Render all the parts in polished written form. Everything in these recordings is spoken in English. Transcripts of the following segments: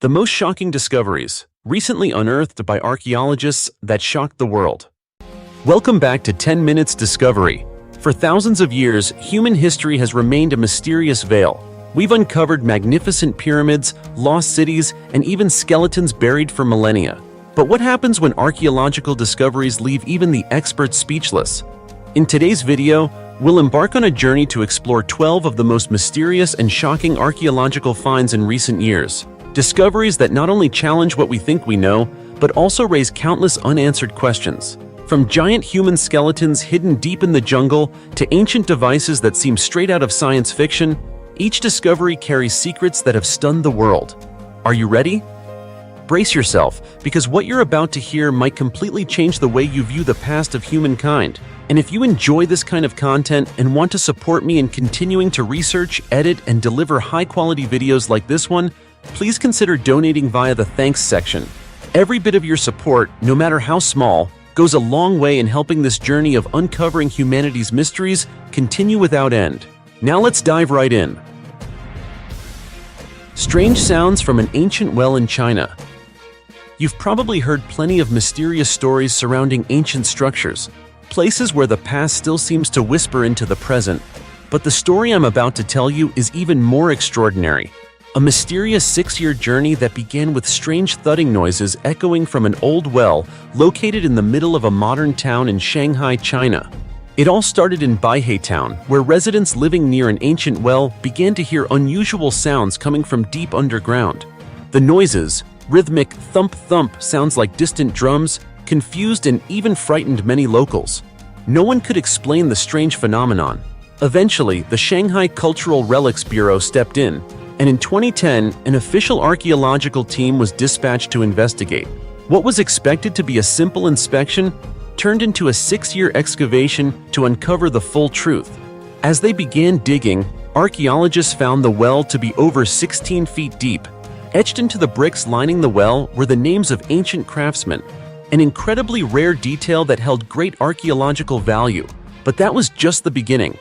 The most shocking discoveries, recently unearthed by archaeologists that shocked the world. Welcome back to 10 Minutes Discovery. For thousands of years, human history has remained a mysterious veil. We've uncovered magnificent pyramids, lost cities, and even skeletons buried for millennia. But what happens when archaeological discoveries leave even the experts speechless? In today's video, we'll embark on a journey to explore 12 of the most mysterious and shocking archaeological finds in recent years. Discoveries that not only challenge what we think we know, but also raise countless unanswered questions. From giant human skeletons hidden deep in the jungle to ancient devices that seem straight out of science fiction, each discovery carries secrets that have stunned the world. Are you ready? Brace yourself, because what you're about to hear might completely change the way you view the past of humankind. And if you enjoy this kind of content and want to support me in continuing to research, edit, and deliver high-quality videos like this one, please consider donating via the thanks section. Every bit of your support, no matter how small, goes a long way in helping this journey of uncovering humanity's mysteries continue without end. Now let's dive right in. Strange sounds from an ancient well in China. You've probably heard plenty of mysterious stories surrounding ancient structures, places where the past still seems to whisper into the present. But the story I'm about to tell you is even more extraordinary. A mysterious 6-year journey that began with strange thudding noises echoing from an old well located in the middle of a modern town in Shanghai, China. It all started in Baihei Town, where residents living near an ancient well began to hear unusual sounds coming from deep underground. The noises, rhythmic thump-thump sounds like distant drums, confused and even frightened many locals. No one could explain the strange phenomenon. Eventually, the Shanghai Cultural Relics Bureau stepped in, and in 2010, an official archaeological team was dispatched to investigate. What was expected to be a simple inspection turned into a 6-year excavation to uncover the full truth. As they began digging, archaeologists found the well to be over 16 feet deep. Etched into the bricks lining the well were the names of ancient craftsmen, an incredibly rare detail that held great archaeological value. But that was just the beginning.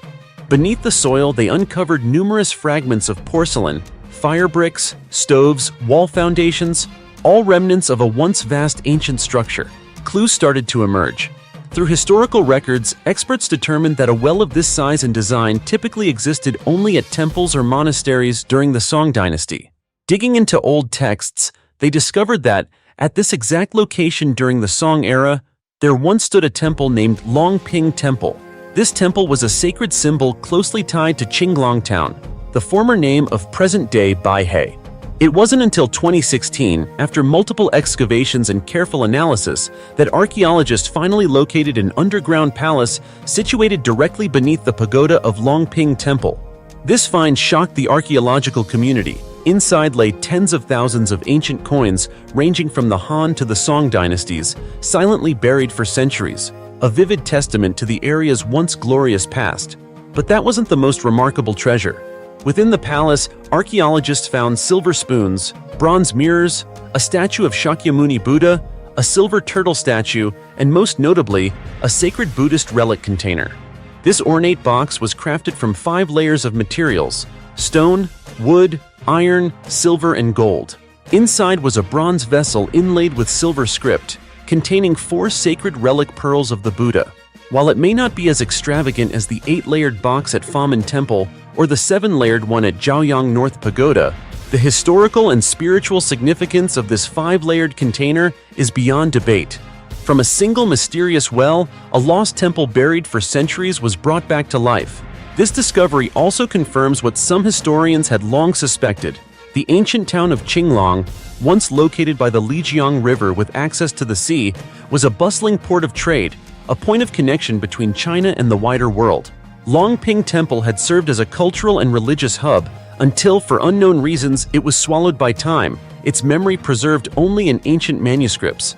Beneath the soil, they uncovered numerous fragments of porcelain, fire bricks, stoves, wall foundations, all remnants of a once vast ancient structure. Clues started to emerge. Through historical records, experts determined that a well of this size and design typically existed only at temples or monasteries during the Song dynasty. Digging into old texts, they discovered that, at this exact location during the Song era, there once stood a temple named Longping Temple. This temple was a sacred symbol closely tied to Qinglong Town, the former name of present-day Baihei. It wasn't until 2016, after multiple excavations and careful analysis, that archaeologists finally located an underground palace situated directly beneath the pagoda of Longping Temple. This find shocked the archaeological community. Inside lay tens of thousands of ancient coins ranging from the Han to the Song dynasties, silently buried for centuries, a vivid testament to the area's once glorious past. But that wasn't the most remarkable treasure. Within the palace, archaeologists found silver spoons, bronze mirrors, a statue of Shakyamuni Buddha, a silver turtle statue, and most notably, a sacred Buddhist relic container. This ornate box was crafted from 5 layers of materials: stone, wood, iron, silver, and gold. Inside was a bronze vessel inlaid with silver script, containing 4 sacred relic pearls of the Buddha. While it may not be as extravagant as the 8-layered box at Famen Temple or the 7-layered one at Zhaoyang North Pagoda, the historical and spiritual significance of this 5-layered container is beyond debate. From a single mysterious well, a lost temple buried for centuries was brought back to life. This discovery also confirms what some historians had long suspected. The ancient town of Qinglong, once located by the Lijiang River with access to the sea, was a bustling port of trade, a point of connection between China and the wider world. Longping Temple had served as a cultural and religious hub until, for unknown reasons, it was swallowed by time, its memory preserved only in ancient manuscripts.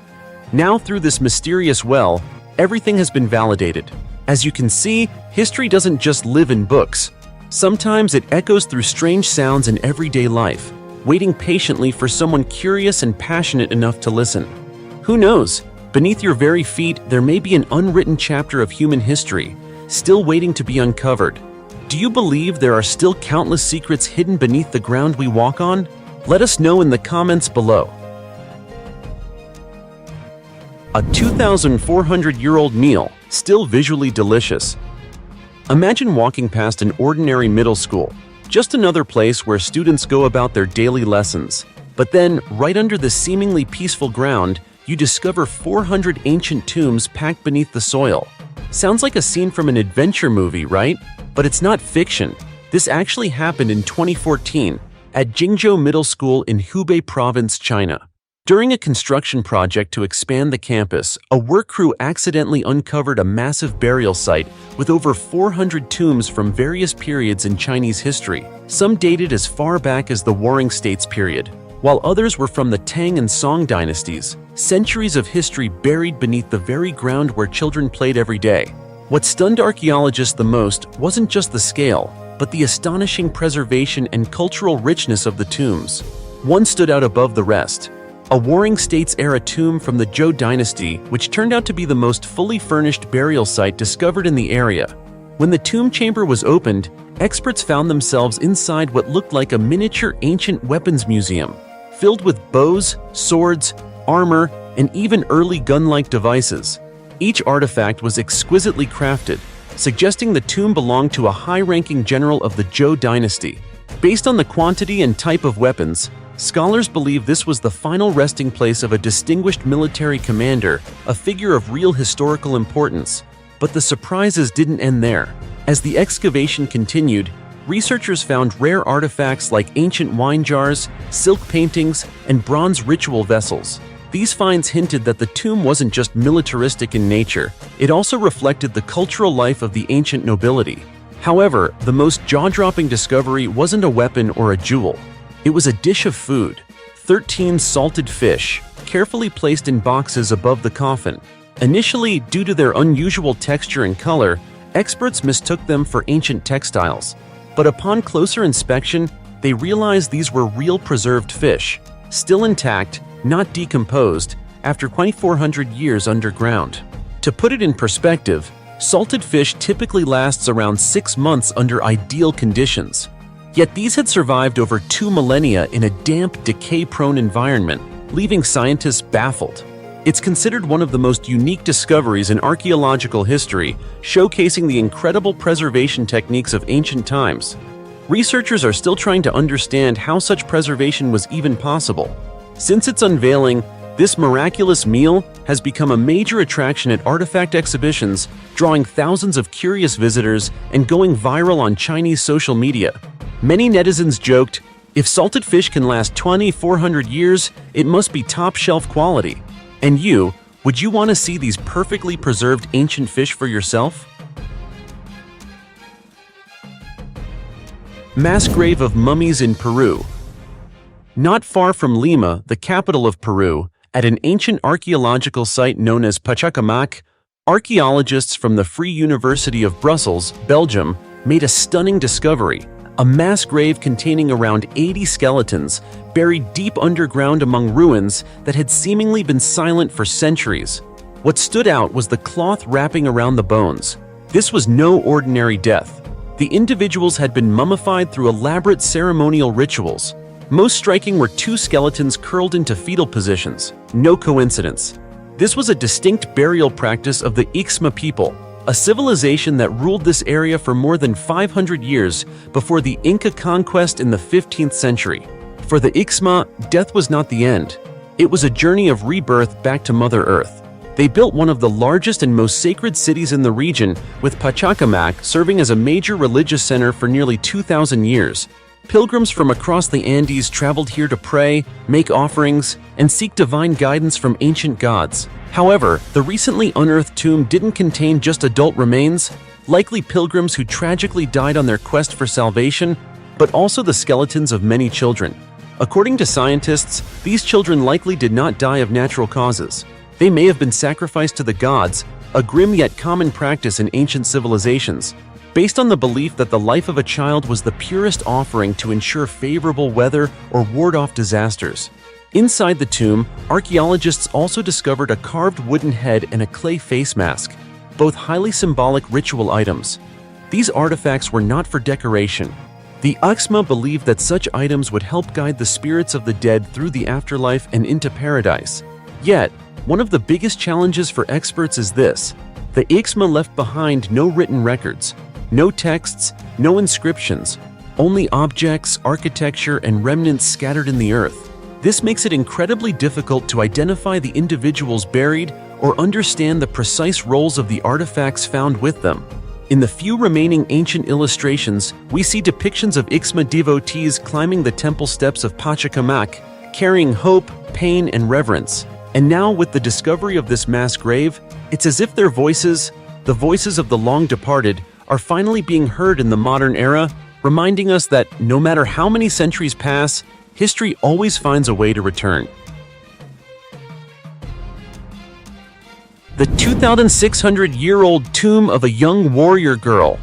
Now, through this mysterious well, everything has been validated. As you can see, history doesn't just live in books. Sometimes it echoes through strange sounds in everyday life, waiting patiently for someone curious and passionate enough to listen. Who knows? Beneath your very feet, there may be an unwritten chapter of human history, still waiting to be uncovered. Do you believe there are still countless secrets hidden beneath the ground we walk on? Let us know in the comments below. A 2,400-year-old meal, still visually delicious. Imagine walking past an ordinary middle school, just another place where students go about their daily lessons. But then, right under the seemingly peaceful ground, you discover 400 ancient tombs packed beneath the soil. Sounds like a scene from an adventure movie, right? But it's not fiction. This actually happened in 2014 at Jingzhou Middle School in Hubei Province, China. During a construction project to expand the campus, a work crew accidentally uncovered a massive burial site with over 400 tombs from various periods in Chinese history, some dated as far back as the Warring States period, while others were from the Tang and Song dynasties, centuries of history buried beneath the very ground where children played every day. What stunned archaeologists the most wasn't just the scale, but the astonishing preservation and cultural richness of the tombs. One stood out above the rest. A Warring States-era tomb from the Zhou dynasty, which turned out to be the most fully furnished burial site discovered in the area. When the tomb chamber was opened, experts found themselves inside what looked like a miniature ancient weapons museum, filled with bows, swords, armor, and even early gun-like devices. Each artifact was exquisitely crafted, suggesting the tomb belonged to a high-ranking general of the Zhou dynasty. Based on the quantity and type of weapons, scholars believe this was the final resting place of a distinguished military commander, a figure of real historical importance. But the surprises didn't end there. As the excavation continued, researchers found rare artifacts like ancient wine jars, silk paintings, and bronze ritual vessels. These finds hinted that the tomb wasn't just militaristic in nature, it also reflected the cultural life of the ancient nobility. However, the most jaw-dropping discovery wasn't a weapon or a jewel. It was a dish of food, 13 salted fish, carefully placed in boxes above the coffin. Initially, due to their unusual texture and color, experts mistook them for ancient textiles. But upon closer inspection, they realized these were real preserved fish, still intact, not decomposed, after 2,400 years underground. To put it in perspective, salted fish typically lasts around 6 months under ideal conditions. Yet these had survived over 2 millennia in a damp, decay-prone environment, leaving scientists baffled. It's considered one of the most unique discoveries in archaeological history, showcasing the incredible preservation techniques of ancient times. Researchers are still trying to understand how such preservation was even possible. Since its unveiling, this miraculous meal has become a major attraction at artifact exhibitions, drawing thousands of curious visitors and going viral on Chinese social media. Many netizens joked, if salted fish can last 2,400 years, it must be top-shelf quality. And you, would you want to see these perfectly preserved ancient fish for yourself? Mass grave of mummies in Peru. Not far from Lima, the capital of Peru, at an ancient archaeological site known as Pachacamac, archaeologists from the Free University of Brussels, Belgium, made a stunning discovery. A mass grave containing around 80 skeletons, buried deep underground among ruins that had seemingly been silent for centuries. What stood out was the cloth wrapping around the bones. This was no ordinary death. The individuals had been mummified through elaborate ceremonial rituals. Most striking were 2 skeletons curled into fetal positions. No coincidence. This was a distinct burial practice of the Ixma people, a civilization that ruled this area for more than 500 years before the Inca conquest in the 15th century. For the Ixma, death was not the end. It was a journey of rebirth back to Mother Earth. They built one of the largest and most sacred cities in the region, with Pachacamac serving as a major religious center for nearly 2,000 years. Pilgrims from across the Andes traveled here to pray, make offerings, and seek divine guidance from ancient gods. However, the recently unearthed tomb didn't contain just adult remains, likely pilgrims who tragically died on their quest for salvation, but also the skeletons of many children. According to scientists, these children likely did not die of natural causes. They may have been sacrificed to the gods, a grim yet common practice in ancient civilizations, based on the belief that the life of a child was the purest offering to ensure favorable weather or ward off disasters. Inside the tomb, archaeologists also discovered a carved wooden head and a clay face mask, both highly symbolic ritual items. These artifacts were not for decoration. The Uxma believed that such items would help guide the spirits of the dead through the afterlife and into paradise. Yet, one of the biggest challenges for experts is this: the Uxma left behind no written records, no texts, no inscriptions, only objects, architecture, and remnants scattered in the earth. This makes it incredibly difficult to identify the individuals buried or understand the precise roles of the artifacts found with them. In the few remaining ancient illustrations, we see depictions of Uxma devotees climbing the temple steps of Pachacamac, carrying hope, pain, and reverence. And now, with the discovery of this mass grave, it's as if their voices, the voices of the long-departed, are finally being heard in the modern era, reminding us that no matter how many centuries pass, history always finds a way to return. The 2,600-year-old tomb of a young warrior girl.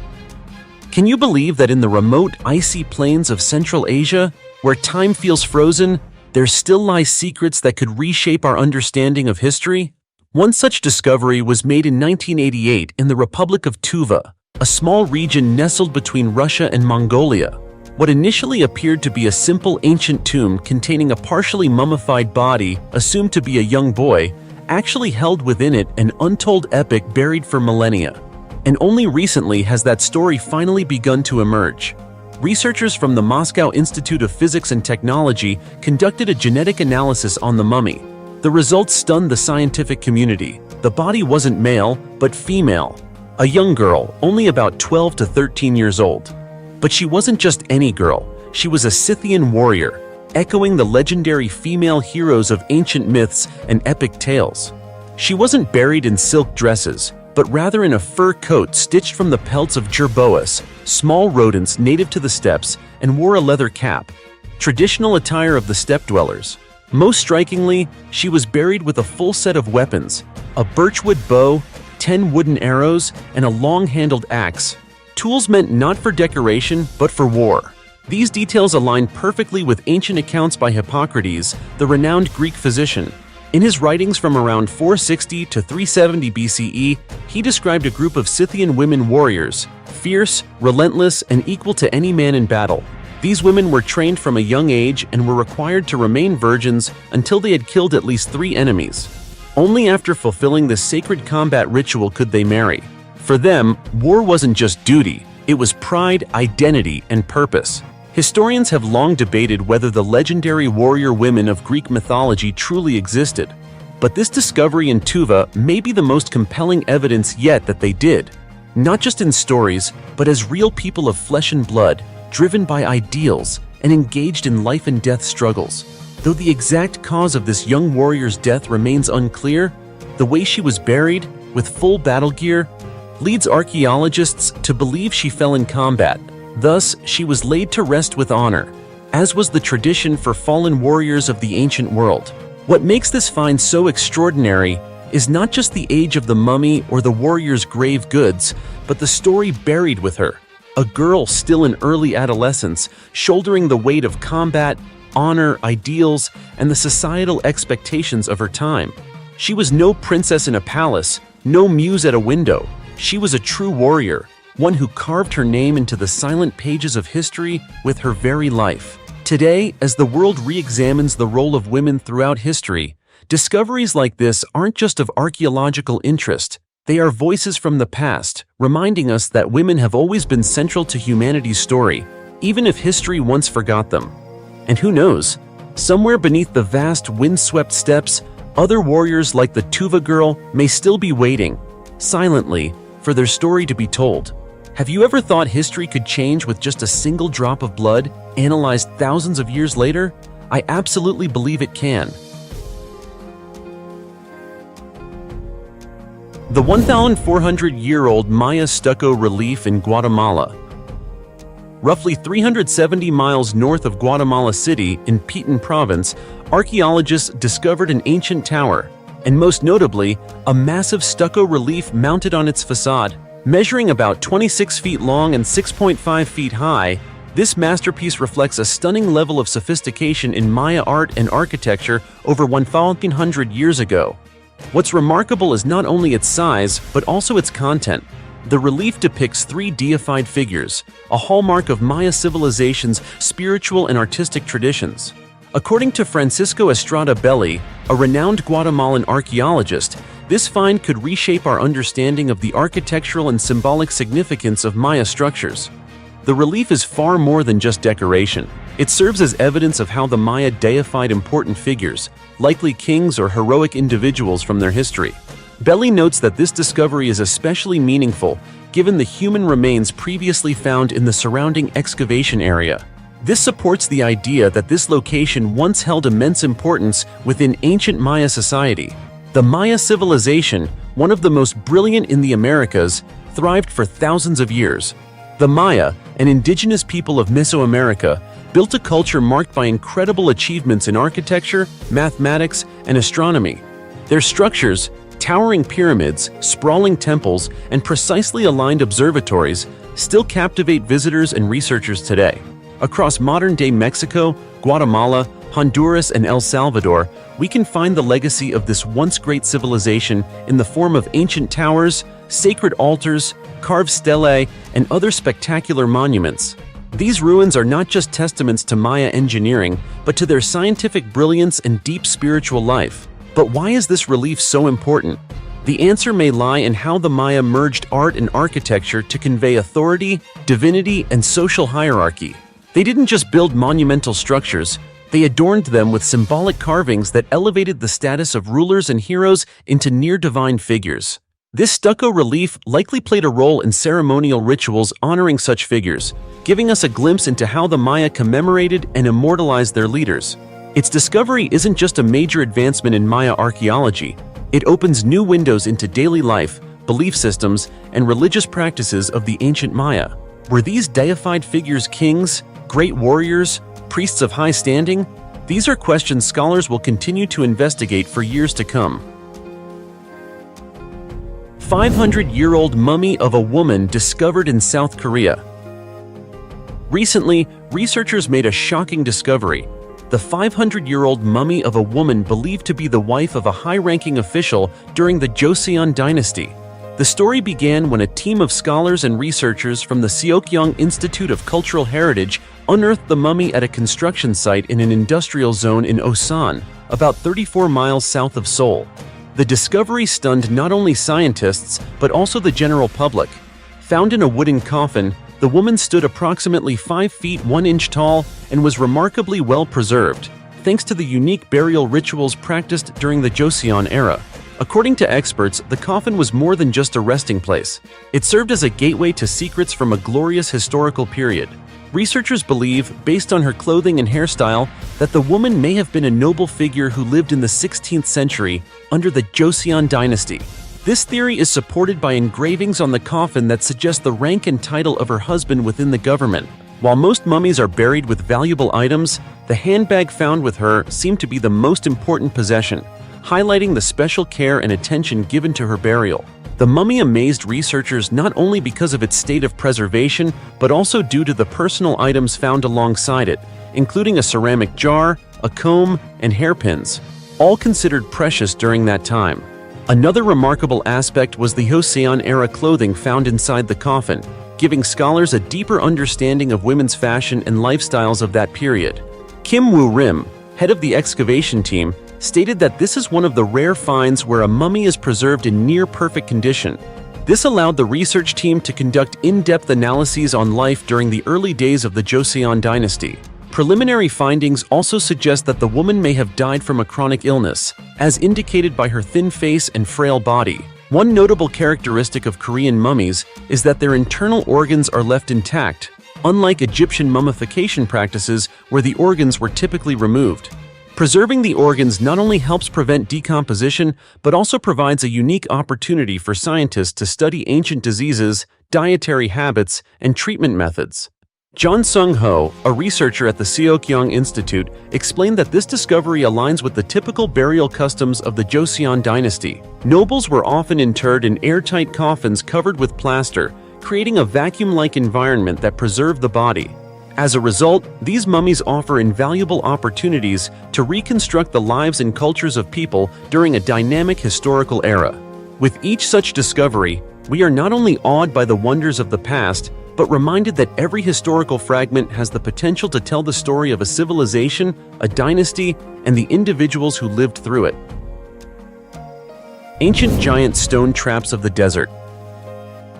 Can you believe that in the remote, icy plains of Central Asia, where time feels frozen, there still lie secrets that could reshape our understanding of history? One such discovery was made in 1988 in the Republic of Tuva, a small region nestled between Russia and Mongolia. What initially appeared to be a simple ancient tomb containing a partially mummified body, assumed to be a young boy, actually held within it an untold epic buried for millennia. And only recently has that story finally begun to emerge. Researchers from the Moscow Institute of Physics and Technology conducted a genetic analysis on the mummy. The results stunned the scientific community. The body wasn't male, but female. A young girl, only about 12 to 13 years old. But she wasn't just any girl. She was a Scythian warrior, echoing the legendary female heroes of ancient myths and epic tales. She wasn't buried in silk dresses, but rather in a fur coat stitched from the pelts of jerboas, small rodents native to the steppes, and wore a leather cap, traditional attire of the steppe dwellers. Most strikingly, she was buried with a full set of weapons: a birchwood bow, 10 wooden arrows, and a long-handled axe. Tools meant not for decoration, but for war. These details align perfectly with ancient accounts by Hippocrates, the renowned Greek physician. In his writings from around 460 to 370 BCE, he described a group of Scythian women warriors, fierce, relentless, and equal to any man in battle. These women were trained from a young age and were required to remain virgins until they had killed at least 3 enemies. Only after fulfilling this sacred combat ritual could they marry. For them, war wasn't just duty, it was pride, identity, and purpose. Historians have long debated whether the legendary warrior women of Greek mythology truly existed. But this discovery in Tuva may be the most compelling evidence yet that they did. Not just in stories, but as real people of flesh and blood, driven by ideals and engaged in life and death struggles. Though the exact cause of this young warrior's death remains unclear, the way she was buried, with full battle gear, leads archaeologists to believe she fell in combat. Thus, she was laid to rest with honor, as was the tradition for fallen warriors of the ancient world. What makes this find so extraordinary is not just the age of the mummy or the warrior's grave goods, but the story buried with her. A girl still in early adolescence, shouldering the weight of combat, honor, ideals, and the societal expectations of her time. She was no princess in a palace, no muse at a window. She was a true warrior, one who carved her name into the silent pages of history with her very life. Today, as the world re-examines the role of women throughout history, discoveries like this aren't just of archaeological interest. They are voices from the past, reminding us that women have always been central to humanity's story, even if history once forgot them. And who knows, somewhere beneath the vast wind-swept steppes, other warriors like the Tuva girl may still be waiting, silently, for their story to be told. Have you ever thought history could change with just a single drop of blood, analyzed thousands of years later? I absolutely believe it can. The 1,400-year-old Maya stucco relief in Guatemala. Roughly 370 miles north of Guatemala City in Petén Province, archaeologists discovered an ancient tower, and most notably, a massive stucco relief mounted on its facade. Measuring about 26 feet long and 6.5 feet high, this masterpiece reflects a stunning level of sophistication in Maya art and architecture over 1,500 years ago. What's remarkable is not only its size, but also its content. The relief depicts three deified figures, a hallmark of Maya civilization's spiritual and artistic traditions. According to Francisco Estrada Belli, a renowned Guatemalan archaeologist, this find could reshape our understanding of the architectural and symbolic significance of Maya structures. The relief is far more than just decoration. It serves as evidence of how the Maya deified important figures, likely kings or heroic individuals from their history. Belli notes that this discovery is especially meaningful given the human remains previously found in the surrounding excavation area. This supports the idea that this location once held immense importance within ancient Maya society. The Maya civilization, one of the most brilliant in the Americas, thrived for thousands of years. The Maya, an indigenous people of Mesoamerica, built a culture marked by incredible achievements in architecture, mathematics, and astronomy. Their structures, towering pyramids, sprawling temples, and precisely aligned observatories, still captivate visitors and researchers today. Across modern-day Mexico, Guatemala, Honduras, and El Salvador, we can find the legacy of this once great civilization in the form of ancient towers, sacred altars, carved stelae, and other spectacular monuments. These ruins are not just testaments to Maya engineering, but to their scientific brilliance and deep spiritual life. But why is this relief so important? The answer may lie in how the Maya merged art and architecture to convey authority, divinity, and social hierarchy. They didn't just build monumental structures, they adorned them with symbolic carvings that elevated the status of rulers and heroes into near-divine figures. This stucco relief likely played a role in ceremonial rituals honoring such figures, giving us a glimpse into how the Maya commemorated and immortalized their leaders. Its discovery isn't just a major advancement in Maya archaeology, it opens new windows into daily life, belief systems, and religious practices of the ancient Maya. Were these deified figures kings, great warriors, priests of high standing? These are questions scholars will continue to investigate for years to come. 500-year-old mummy of a woman discovered in South Korea. Recently, researchers made a shocking discovery. The 500-year-old mummy of a woman believed to be the wife of a high-ranking official during the Joseon dynasty. The story began when a team of scholars and researchers from the Seokyung Institute of Cultural Heritage unearthed the mummy at a construction site in an industrial zone in Osan, about 34 miles south of Seoul. The discovery stunned not only scientists, but also the general public. Found in a wooden coffin, the woman stood approximately 5 feet 1 inch tall and was remarkably well preserved, thanks to the unique burial rituals practiced during the Joseon era. According to experts, the coffin was more than just a resting place. It served as a gateway to secrets from a glorious historical period. Researchers believe, based on her clothing and hairstyle, that the woman may have been a noble figure who lived in the 16th century under the Joseon dynasty. This theory is supported by engravings on the coffin that suggest the rank and title of her husband within the government. While most mummies are buried with valuable items, the handbag found with her seemed to be the most important possession, highlighting the special care and attention given to her burial. The mummy amazed researchers not only because of its state of preservation, but also due to the personal items found alongside it, including a ceramic jar, a comb, and hairpins, all considered precious during that time. Another remarkable aspect was the Joseon-era clothing found inside the coffin, giving scholars a deeper understanding of women's fashion and lifestyles of that period. Kim Woo-rim, head of the excavation team, stated that this is one of the rare finds where a mummy is preserved in near-perfect condition. This allowed the research team to conduct in-depth analyses on life during the early days of the Joseon dynasty. Preliminary findings also suggest that the woman may have died from a chronic illness, as indicated by her thin face and frail body. One notable characteristic of Korean mummies is that their internal organs are left intact, unlike Egyptian mummification practices where the organs were typically removed. Preserving the organs not only helps prevent decomposition, but also provides a unique opportunity for scientists to study ancient diseases, dietary habits, and treatment methods. John Sung-ho, a researcher at the Seokyung Institute, explained that this discovery aligns with the typical burial customs of the Joseon dynasty. Nobles were often interred in airtight coffins covered with plaster, creating a vacuum-like environment that preserved the body. As a result, these mummies offer invaluable opportunities to reconstruct the lives and cultures of people during a dynamic historical era. With each such discovery, We are not only awed by the wonders of the past, but reminded that every historical fragment has the potential to tell the story of a civilization, a dynasty, and the individuals who lived through it. Ancient giant stone traps of the desert.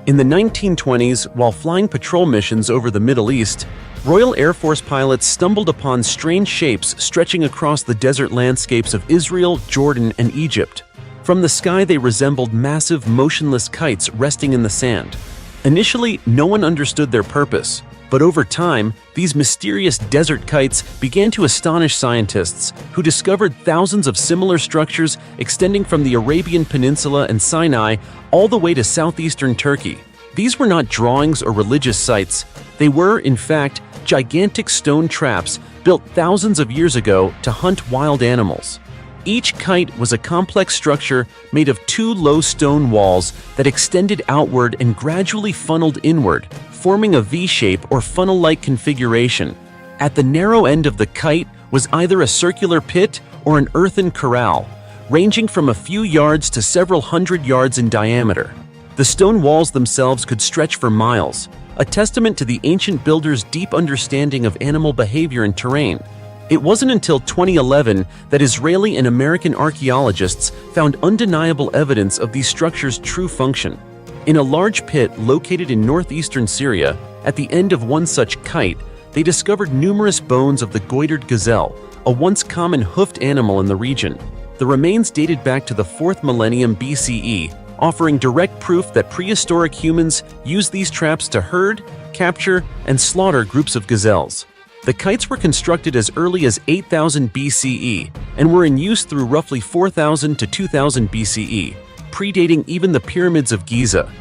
In the 1920s, while flying patrol missions over the Middle East, Royal Air Force pilots stumbled upon strange shapes stretching across the desert landscapes of Israel, Jordan, and Egypt. From the sky, they resembled massive, motionless kites resting in the sand. Initially, no one understood their purpose, but over time, these mysterious desert kites began to astonish scientists, who discovered thousands of similar structures extending from the Arabian Peninsula and Sinai all the way to southeastern Turkey. These were not drawings or religious sites. They were, in fact, gigantic stone traps built thousands of years ago to hunt wild animals. Each kite was a complex structure made of two low stone walls that extended outward and gradually funneled inward, forming a V-shape or funnel-like configuration. At the narrow end of the kite was either a circular pit or an earthen corral, ranging from a few yards to several hundred yards in diameter. The stone walls themselves could stretch for miles, a testament to the ancient builders' deep understanding of animal behavior and terrain. It wasn't until 2011 that Israeli and American archaeologists found undeniable evidence of these structures' true function. In a large pit located in northeastern Syria, at the end of one such kite, they discovered numerous bones of the goitered gazelle, a once common hoofed animal in the region. The remains dated back to the 4th millennium BCE, offering direct proof that prehistoric humans used these traps to herd, capture, and slaughter groups of gazelles. The kites were constructed as early as 8000 BCE and were in use through roughly 4000 to 2000 BCE, predating even the pyramids of Giza.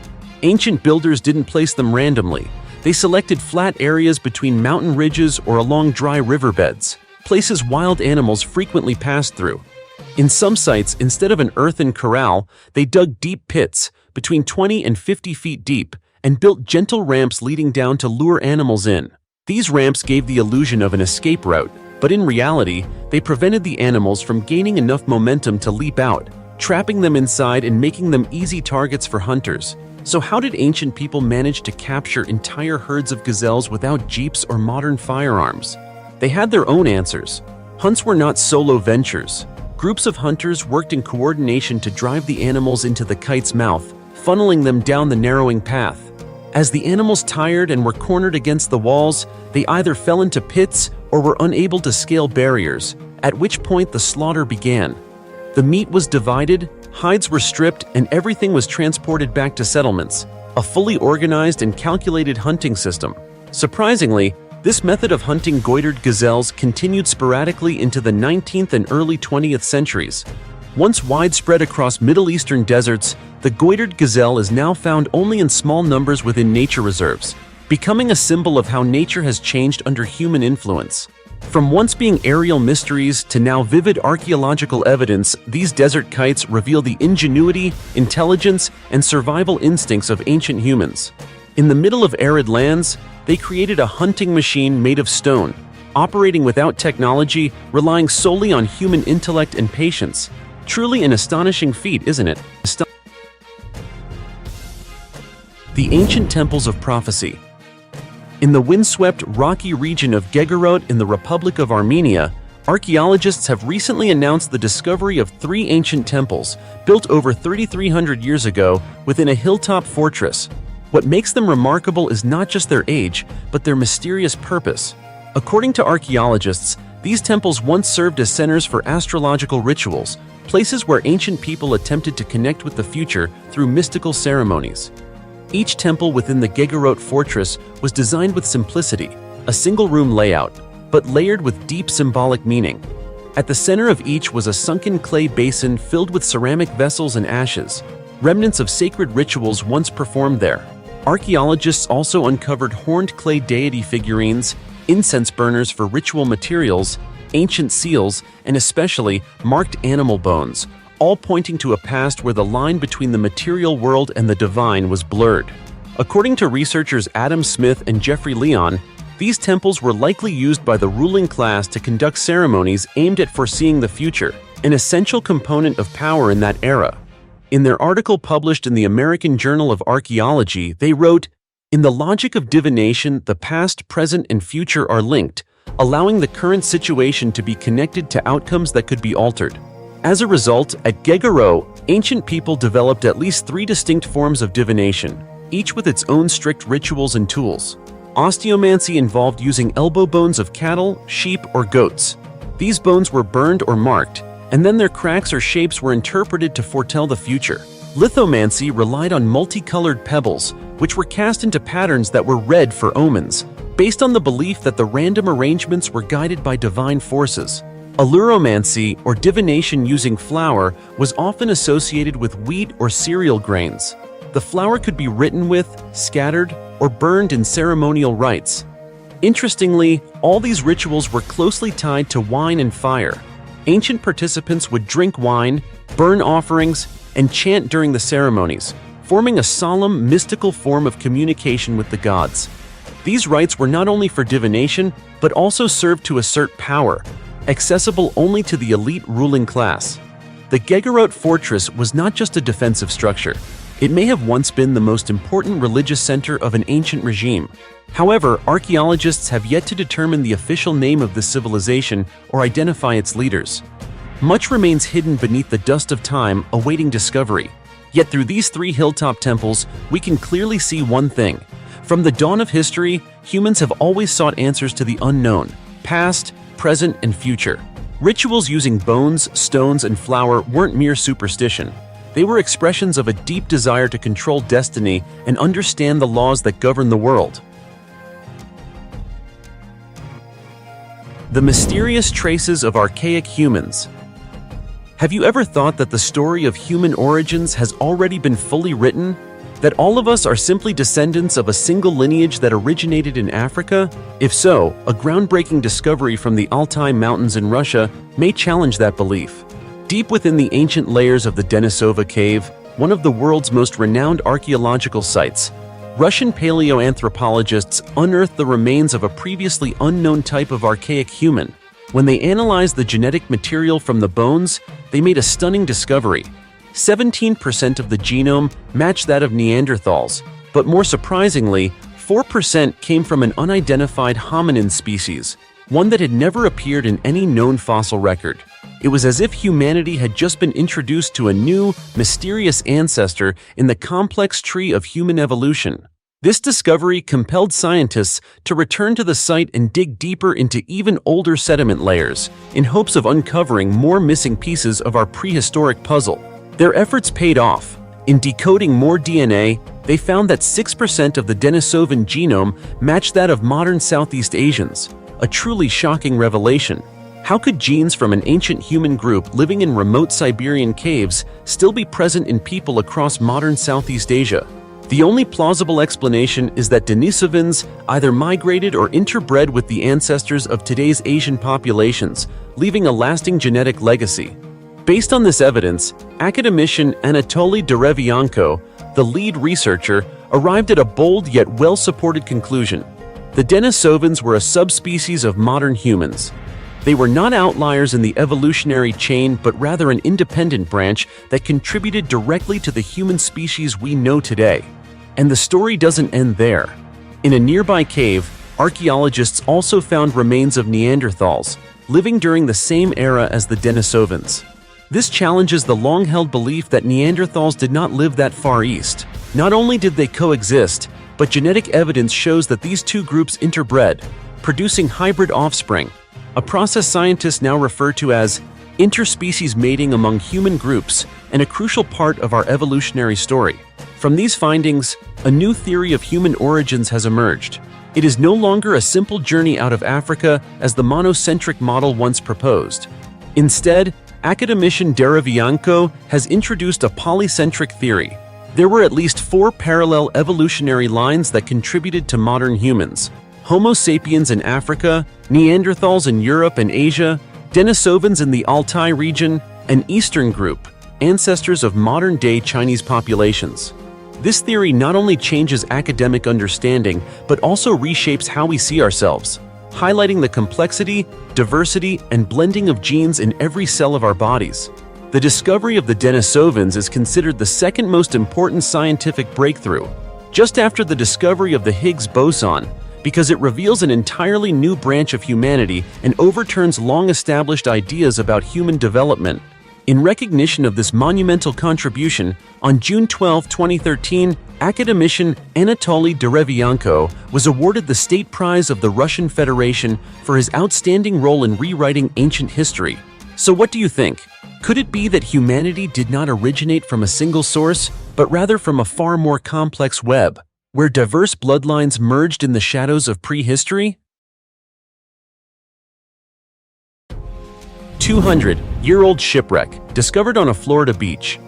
Ancient builders didn't place them randomly. They selected flat areas between mountain ridges or along dry riverbeds, places wild animals frequently passed through. In some sites, instead of an earthen corral, they dug deep pits, between 20 and 50 feet deep, and built gentle ramps leading down to lure animals in. These ramps gave the illusion of an escape route, but in reality, they prevented the animals from gaining enough momentum to leap out, trapping them inside and making them easy targets for hunters. So how did ancient people manage to capture entire herds of gazelles without jeeps or modern firearms? They had their own answers. Hunts were not solo ventures. Groups of hunters worked in coordination to drive the animals into the kite's mouth, funneling them down the narrowing path. As the animals tired and were cornered against the walls, they either fell into pits or were unable to scale barriers, at which point the slaughter began. The meat was divided, hides were stripped, and everything was transported back to settlements, a fully organized and calculated hunting system. Surprisingly, this method of hunting goitered gazelles continued sporadically into the 19th and early 20th centuries. Once widespread across Middle Eastern deserts, the goitered gazelle is now found only in small numbers within nature reserves, becoming a symbol of how nature has changed under human influence. From once being aerial mysteries to now vivid archaeological evidence, these desert kites reveal the ingenuity, intelligence, and survival instincts of ancient humans. In the middle of arid lands, they created a hunting machine made of stone, operating without technology, relying solely on human intellect and patience. Truly an astonishing feat, isn't it? The ancient temples of prophecy. In the windswept, rocky region of Gegorot in the Republic of Armenia, archaeologists have recently announced the discovery of 3 ancient temples built over 3,300 years ago within a hilltop fortress. What makes them remarkable is not just their age, but their mysterious purpose. According to archaeologists, these temples once served as centers for astrological rituals, places where ancient people attempted to connect with the future through mystical ceremonies. Each temple within the Gegorot fortress was designed with simplicity, a single-room layout, but layered with deep symbolic meaning. At the center of each was a sunken clay basin filled with ceramic vessels and ashes, remnants of sacred rituals once performed there. Archaeologists also uncovered horned clay deity figurines, incense burners for ritual materials, ancient seals, and especially marked animal bones, all pointing to a past where the line between the material world and the divine was blurred. According to researchers Adam Smith and Jeffrey Leon, these temples were likely used by the ruling class to conduct ceremonies aimed at foreseeing the future, an essential component of power in that era. In their article published in the American Journal of Archaeology, they wrote, "In the logic of divination, the past, present, and future are linked, allowing the current situation to be connected to outcomes that could be altered." As a result, at Gegero, ancient people developed at least 3 distinct forms of divination, each with its own strict rituals and tools. Osteomancy involved using elbow bones of cattle, sheep, or goats. These bones were burned or marked, and then their cracks or shapes were interpreted to foretell the future. Lithomancy relied on multicolored pebbles, which were cast into patterns that were read for omens, based on the belief that the random arrangements were guided by divine forces. Alluromancy, or divination using flour, was often associated with wheat or cereal grains. The flour could be written with, scattered, or burned in ceremonial rites. Interestingly, all these rituals were closely tied to wine and fire. Ancient participants would drink wine, burn offerings, and chant during the ceremonies, forming a solemn, mystical form of communication with the gods. These rites were not only for divination, but also served to assert power, accessible only to the elite ruling class. The Geggerot fortress was not just a defensive structure. It may have once been the most important religious center of an ancient regime. However, archaeologists have yet to determine the official name of this civilization or identify its leaders. Much remains hidden beneath the dust of time, awaiting discovery. Yet through these 3 hilltop temples, we can clearly see one thing. From the dawn of history, humans have always sought answers to the unknown, past, present, and future. Rituals using bones, stones, and flour weren't mere superstition. They were expressions of a deep desire to control destiny and understand the laws that govern the world. The mysterious traces of archaic humans. Have you ever thought that the story of human origins has already been fully written? That all of us are simply descendants of a single lineage that originated in Africa? If so, a groundbreaking discovery from the Altai Mountains in Russia may challenge that belief. Deep within the ancient layers of the Denisova Cave, one of the world's most renowned archaeological sites, Russian paleoanthropologists unearthed the remains of a previously unknown type of archaic human. When they analyzed the genetic material from the bones, they made a stunning discovery. 17% of the genome matched that of Neanderthals, but more surprisingly, 4% came from an unidentified hominin species, one that had never appeared in any known fossil record. It was as if humanity had just been introduced to a new, mysterious ancestor in the complex tree of human evolution. This discovery compelled scientists to return to the site and dig deeper into even older sediment layers, in hopes of uncovering more missing pieces of our prehistoric puzzle. Their efforts paid off. In decoding more DNA, they found that 6% of the Denisovan genome matched that of modern Southeast Asians, a truly shocking revelation. How could genes from an ancient human group living in remote Siberian caves still be present in people across modern Southeast Asia? The only plausible explanation is that Denisovans either migrated or interbred with the ancestors of today's Asian populations, leaving a lasting genetic legacy. Based on this evidence, academician Anatoly Derevianko, the lead researcher, arrived at a bold yet well-supported conclusion. The Denisovans were a subspecies of modern humans. They were not outliers in the evolutionary chain, but rather an independent branch that contributed directly to the human species we know today. And the story doesn't end there. In a nearby cave, archaeologists also found remains of Neanderthals, living during the same era as the Denisovans. This challenges the long-held belief that Neanderthals did not live that far east. Not only did they coexist, but genetic evidence shows that these two groups interbred, producing hybrid offspring, a process scientists now refer to as interspecies mating among human groups and a crucial part of our evolutionary story. From these findings, a new theory of human origins has emerged. It is no longer a simple journey out of Africa as the monocentric model once proposed. Instead, academician Derevianko has introduced a polycentric theory. There were at least 4 parallel evolutionary lines that contributed to modern humans: Homo sapiens in Africa, Neanderthals in Europe and Asia, Denisovans in the Altai region, an Eastern group, ancestors of modern-day Chinese populations. This theory not only changes academic understanding, but also reshapes how we see ourselves, highlighting the complexity, diversity, and blending of genes in every cell of our bodies. The discovery of the Denisovans is considered the second most important scientific breakthrough, just after the discovery of the Higgs boson, because it reveals an entirely new branch of humanity and overturns long-established ideas about human development. In recognition of this monumental contribution, on June 12, 2013, academician Anatoly Derevianko was awarded the State Prize of the Russian Federation for his outstanding role in rewriting ancient history. So what do you think? Could it be that humanity did not originate from a single source, but rather from a far more complex web, where diverse bloodlines merged in the shadows of prehistory? 200-year-old shipwreck discovered on a Florida beach.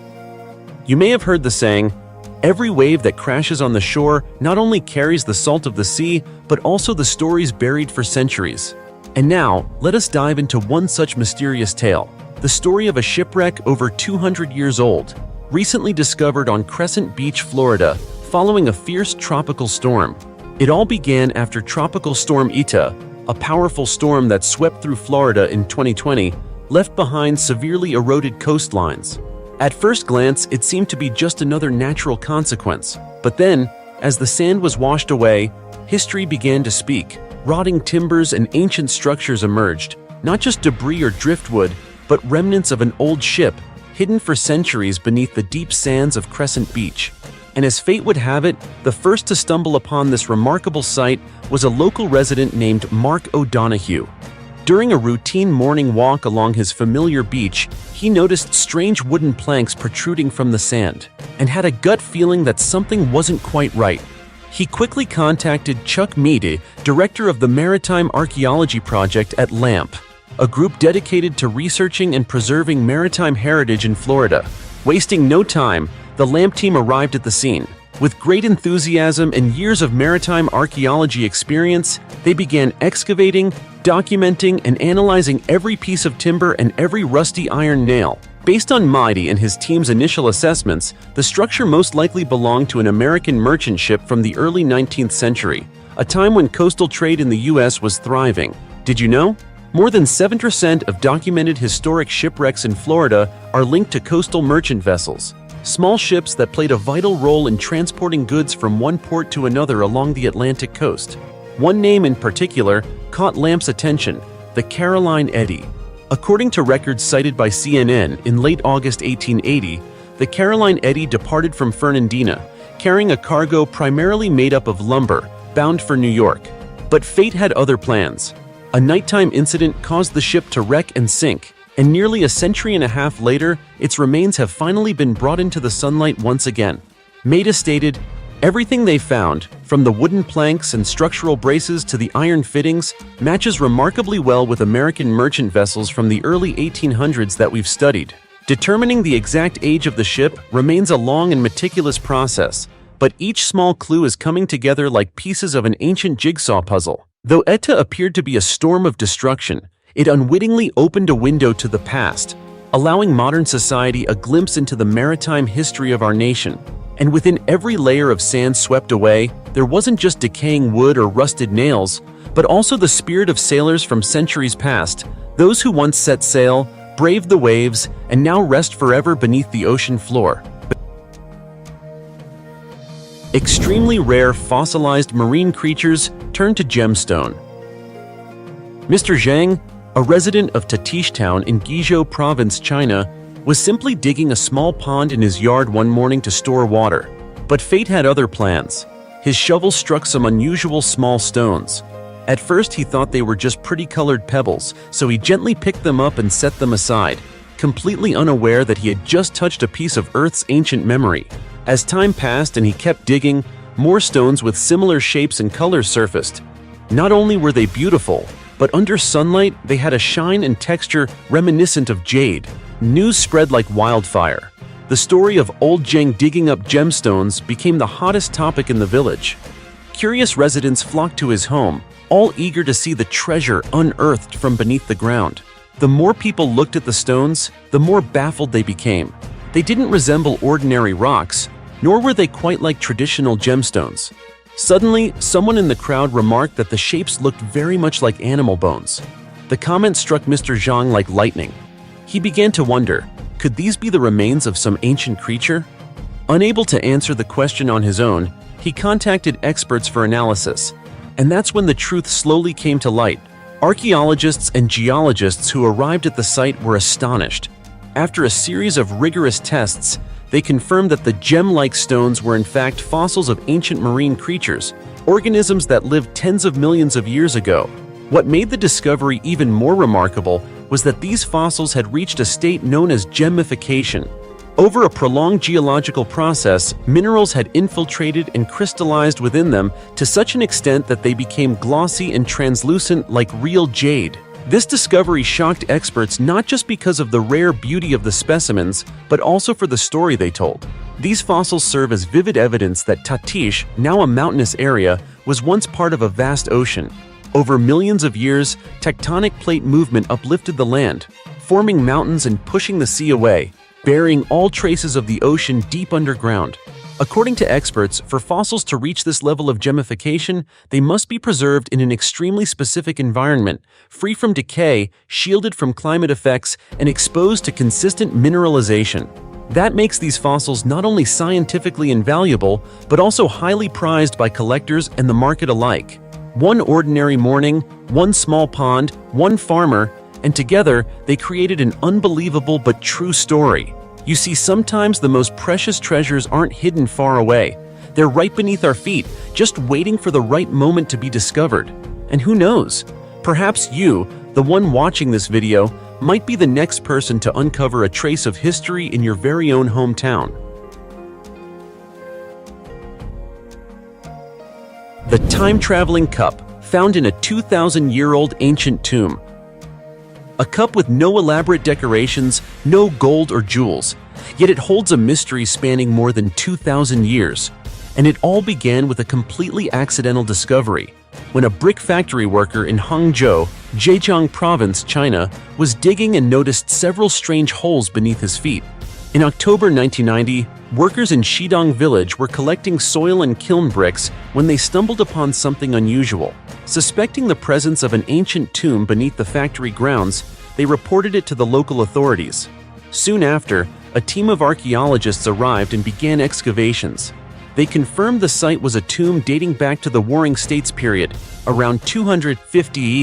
You may have heard the saying, every wave that crashes on the shore not only carries the salt of the sea, but also the stories buried for centuries. And now, let us dive into one such mysterious tale, the story of a shipwreck over 200 years old, recently discovered on Crescent Beach, Florida, following a fierce tropical storm. It all began after Tropical Storm Eta, a powerful storm that swept through Florida in 2020, left behind severely eroded coastlines. At first glance, it seemed to be just another natural consequence. But then, as the sand was washed away, history began to speak. Rotting timbers and ancient structures emerged, not just debris or driftwood, but remnants of an old ship, hidden for centuries beneath the deep sands of Crescent Beach. And as fate would have it, the first to stumble upon this remarkable sight was a local resident named Mark O'Donoghue. During a routine morning walk along his familiar beach, he noticed strange wooden planks protruding from the sand, and had a gut feeling that something wasn't quite right. He quickly contacted Chuck Meade, director of the Maritime Archaeology Project at LAMP, a group dedicated to researching and preserving maritime heritage in Florida. Wasting no time, the LAMP team arrived at the scene. With great enthusiasm and years of maritime archaeology experience, they began excavating, documenting, and analyzing every piece of timber and every rusty iron nail. Based on Meade and his team's initial assessments, the structure most likely belonged to an American merchant ship from the early 19th century, a time when coastal trade in the U.S. was thriving. Did you know? More than 7% of documented historic shipwrecks in Florida are linked to coastal merchant vessels, small ships that played a vital role in transporting goods from one port to another along the Atlantic coast. One name in particular caught LAMP's attention, the Caroline Eddy. According to records cited by CNN in late August 1880, the Caroline Eddy departed from Fernandina, carrying a cargo primarily made up of lumber, bound for New York. But fate had other plans. A nighttime incident caused the ship to wreck and sink, and nearly a century and a half later, its remains have finally been brought into the sunlight once again. Meade stated, "Everything they found, from the wooden planks and structural braces to the iron fittings, matches remarkably well with American merchant vessels from the early 1800s that we've studied. Determining the exact age of the ship remains a long and meticulous process, but each small clue is coming together like pieces of an ancient jigsaw puzzle." Though Eta appeared to be a storm of destruction, it unwittingly opened a window to the past, allowing modern society a glimpse into the maritime history of our nation. And within every layer of sand swept away, there wasn't just decaying wood or rusted nails, but also the spirit of sailors from centuries past, those who once set sail, braved the waves, and now rest forever beneath the ocean floor. Extremely rare fossilized marine creatures turn to gemstone. Mr. Zhang, a resident of Tatish Town in Guizhou Province, China, was simply digging a small pond in his yard one morning to store water. But fate had other plans. His shovel struck some unusual small stones. At first he thought they were just pretty colored pebbles, so he gently picked them up and set them aside, completely unaware that he had just touched a piece of Earth's ancient memory. As time passed and he kept digging, more stones with similar shapes and colors surfaced. Not only were they beautiful, but under sunlight they had a shine and texture reminiscent of jade. News spread like wildfire. The story of old Zhang digging up gemstones became the hottest topic in the village. Curious residents flocked to his home, all eager to see the treasure unearthed from beneath the ground. The more people looked at the stones, the more baffled they became. They didn't resemble ordinary rocks, nor were they quite like traditional gemstones. Suddenly, someone in the crowd remarked that the shapes looked very much like animal bones. The comment struck Mr. Zhang like lightning. He began to wonder, Could these be the remains of some ancient creature? Unable to answer the question on his own, he contacted experts for analysis. And that's when the truth slowly came to light. Archaeologists and geologists who arrived at the site were astonished. After a series of rigorous tests, they confirmed that the gem-like stones were in fact fossils of ancient marine creatures, organisms that lived tens of millions of years ago. What made the discovery even more remarkable was that these fossils had reached a state known as gemification. Over a prolonged geological process, minerals had infiltrated and crystallized within them to such an extent that they became glossy and translucent like real jade. This discovery shocked experts not just because of the rare beauty of the specimens, but also for the story they told. These fossils serve as vivid evidence that Tatish, now a mountainous area, was once part of a vast ocean. Over millions of years, tectonic plate movement uplifted the land, forming mountains and pushing the sea away, burying all traces of the ocean deep underground. According to experts, for fossils to reach this level of gemification, they must be preserved in an extremely specific environment, free from decay, shielded from climate effects, and exposed to consistent mineralization. That makes these fossils not only scientifically invaluable, but also highly prized by collectors and the market alike. One ordinary morning, one small pond, one farmer, and together they created an unbelievable but true story. You see, sometimes the most precious treasures aren't hidden far away. They're right beneath our feet, just waiting for the right moment to be discovered. And who knows? Perhaps you, the one watching this video, might be the next person to uncover a trace of history in your very own hometown. The time-traveling cup, found in a 2,000-year-old ancient tomb. A cup with no elaborate decorations, no gold or jewels, yet it holds a mystery spanning more than 2,000 years. And it all began with a completely accidental discovery, when a brick factory worker in Hangzhou, Zhejiang Province, China, was digging and noticed several strange holes beneath his feet. In October 1990, workers in Shidong village were collecting soil and kiln bricks when they stumbled upon something unusual. Suspecting the presence of an ancient tomb beneath the factory grounds, they reported it to the local authorities. Soon after, a team of archaeologists arrived and began excavations. They confirmed the site was a tomb dating back to the Warring States period, around 250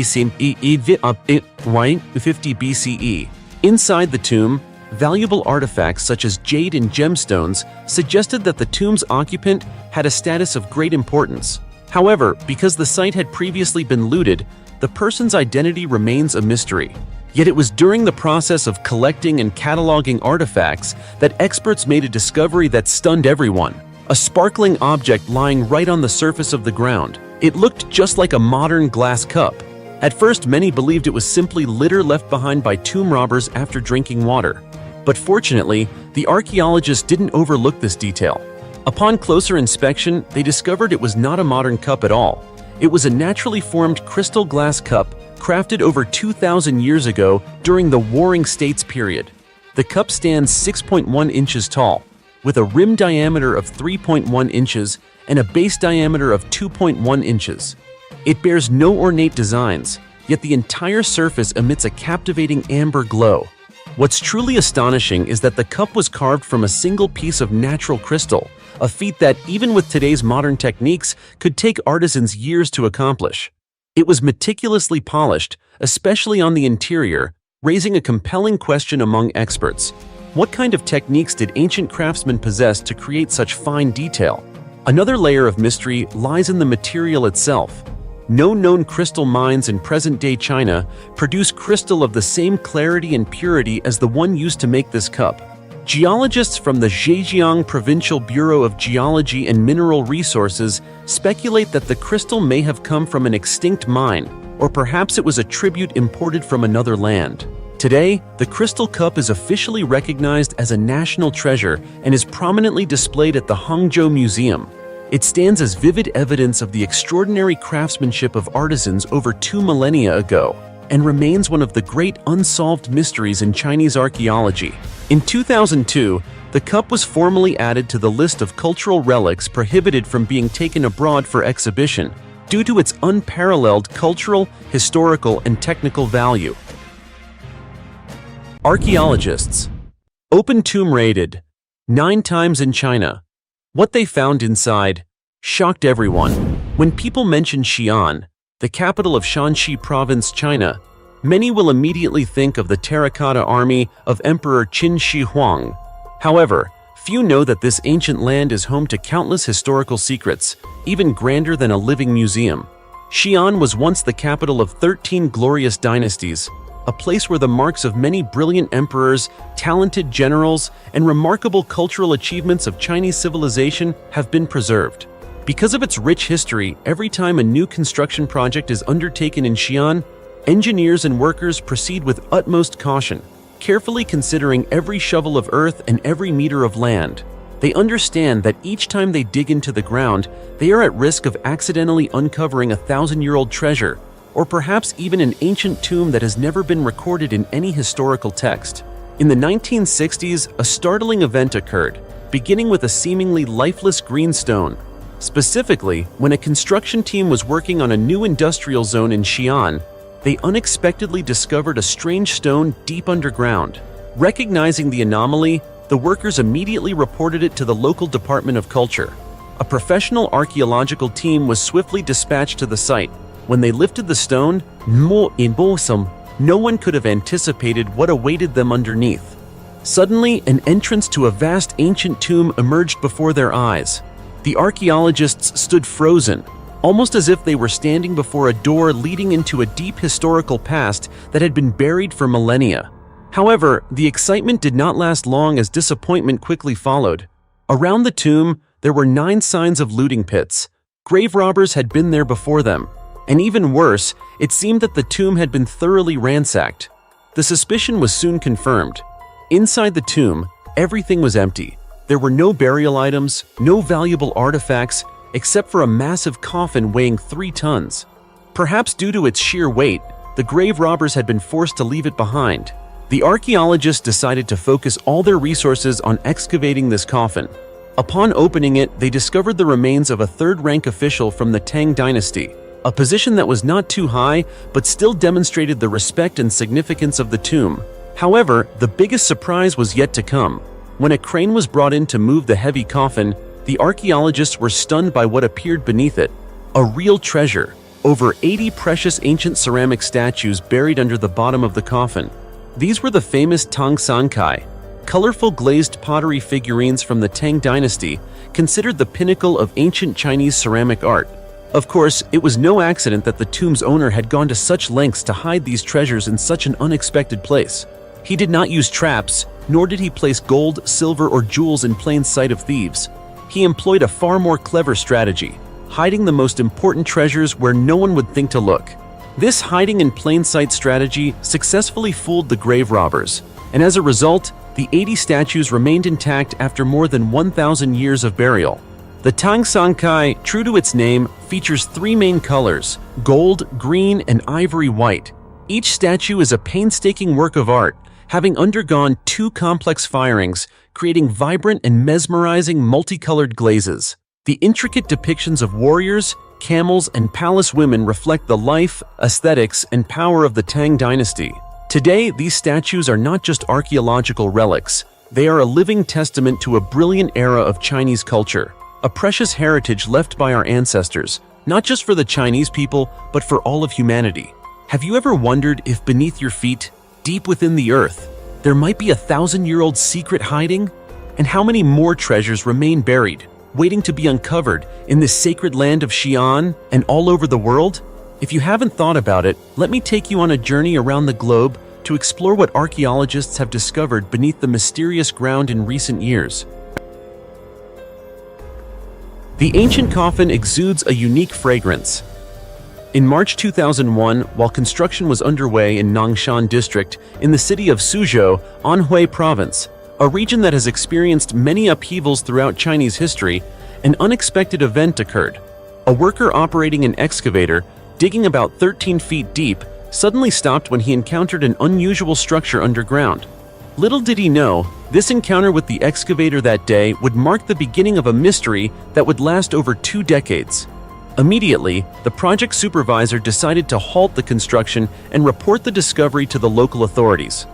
BCE. Inside the tomb, valuable artifacts such as jade and gemstones suggested that the tomb's occupant had a status of great importance. However, because the site had previously been looted, the person's identity remains a mystery. Yet it was during the process of collecting and cataloging artifacts that experts made a discovery that stunned everyone. A sparkling object lying right on the surface of the ground. It looked just like a modern glass cup. At first, many believed it was simply litter left behind by tomb robbers after drinking water. But fortunately, the archaeologists didn't overlook this detail. Upon closer inspection, they discovered it was not a modern cup at all. It was a naturally formed crystal glass cup crafted over 2,000 years ago during the Warring States period. The cup stands 6.1 inches tall, with a rim diameter of 3.1 inches and a base diameter of 2.1 inches. It bears no ornate designs, yet the entire surface emits a captivating amber glow. What's truly astonishing is that the cup was carved from a single piece of natural crystal, a feat that, even with today's modern techniques, could take artisans years to accomplish. It was meticulously polished, especially on the interior, raising a compelling question among experts. What kind of techniques did ancient craftsmen possess to create such fine detail? Another layer of mystery lies in the material itself. No known crystal mines in present-day China produce crystal of the same clarity and purity as the one used to make this cup. Geologists from the Zhejiang Provincial Bureau of Geology and Mineral Resources speculate that the crystal may have come from an extinct mine, or perhaps it was a tribute imported from another land. Today, the crystal cup is officially recognized as a national treasure and is prominently displayed at the Hangzhou Museum. It stands as vivid evidence of the extraordinary craftsmanship of artisans over 2 millennia ago, and remains one of the great unsolved mysteries in Chinese archaeology. In 2002, the cup was formally added to the list of cultural relics prohibited from being taken abroad for exhibition, due to its unparalleled cultural, historical, and technical value. Archaeologists. Open tomb raided 9 times in China. What they found inside shocked everyone. When people mention Xi'an, the capital of Shanxi Province, China, many will immediately think of the terracotta army of Emperor Qin Shi Huang. However, few know that this ancient land is home to countless historical secrets, even grander than a living museum. Xi'an was once the capital of 13 glorious dynasties, a place where the marks of many brilliant emperors, talented generals, and remarkable cultural achievements of Chinese civilization have been preserved. Because of its rich history, every time a new construction project is undertaken in Xi'an, engineers and workers proceed with utmost caution, carefully considering every shovel of earth and every meter of land. They understand that each time they dig into the ground, they are at risk of accidentally uncovering a 1,000-year-old treasure, or perhaps even an ancient tomb that has never been recorded in any historical text. In the 1960s, a startling event occurred, beginning with a seemingly lifeless green stone. Specifically, when a construction team was working on a new industrial zone in Xi'an, they unexpectedly discovered a strange stone deep underground. Recognizing the anomaly, the workers immediately reported it to the local Department of Culture. A professional archaeological team was swiftly dispatched to the site. When they lifted the stone, no one could have anticipated what awaited them underneath. Suddenly, an entrance to a vast ancient tomb emerged before their eyes. The archaeologists stood frozen, almost as if they were standing before a door leading into a deep historical past that had been buried for millennia. However, the excitement did not last long as disappointment quickly followed. Around the tomb, there were 9 signs of looting pits. Grave robbers had been there before them. And even worse, it seemed that the tomb had been thoroughly ransacked. The suspicion was soon confirmed. Inside the tomb, everything was empty. There were no burial items, no valuable artifacts, except for a massive coffin weighing 3 tons. Perhaps due to its sheer weight, the grave robbers had been forced to leave it behind. The archaeologists decided to focus all their resources on excavating this coffin. Upon opening it, they discovered the remains of a third-rank official from the Tang dynasty, a position that was not too high but still demonstrated the respect and significance of the tomb. However, the biggest surprise was yet to come. When a crane was brought in to move the heavy coffin, the archaeologists were stunned by what appeared beneath it. A real treasure. Over 80 precious ancient ceramic statues buried under the bottom of the coffin. These were the famous Tang Sankai, colorful glazed pottery figurines from the Tang dynasty, considered the pinnacle of ancient Chinese ceramic art. Of course, it was no accident that the tomb's owner had gone to such lengths to hide these treasures in such an unexpected place. He did not use traps, nor did he place gold, silver, or jewels in plain sight of thieves. He employed a far more clever strategy, hiding the most important treasures where no one would think to look. This hiding in plain sight strategy successfully fooled the grave robbers, and as a result, the 80 statues remained intact after more than 1,000 years of burial. The Tang Sankai, true to its name, features 3 main colors: gold, green, and ivory white. Each statue is a painstaking work of art, having undergone 2 complex firings, creating vibrant and mesmerizing multicolored glazes. The intricate depictions of warriors, camels, and palace women reflect the life, aesthetics, and power of the Tang dynasty. Today, these statues are not just archaeological relics. They are a living testament to a brilliant era of Chinese culture, a precious heritage left by our ancestors, not just for the Chinese people, but for all of humanity. Have you ever wondered if beneath your feet, deep within the earth, there might be a 1,000-year-old secret hiding? And how many more treasures remain buried, waiting to be uncovered in this sacred land of Xi'an and all over the world? If you haven't thought about it, let me take you on a journey around the globe to explore what archaeologists have discovered beneath the mysterious ground in recent years. The ancient coffin exudes a unique fragrance. In March 2001, while construction was underway in Nangshan District in the city of Suzhou, Anhui Province, a region that has experienced many upheavals throughout Chinese history, an unexpected event occurred. A worker operating an excavator, digging about 13 feet deep, suddenly stopped when he encountered an unusual structure underground. Little did he know, this encounter with the excavator that day would mark the beginning of a mystery that would last over 2 decades. Immediately, the project supervisor decided to halt the construction and report the discovery to the local authorities.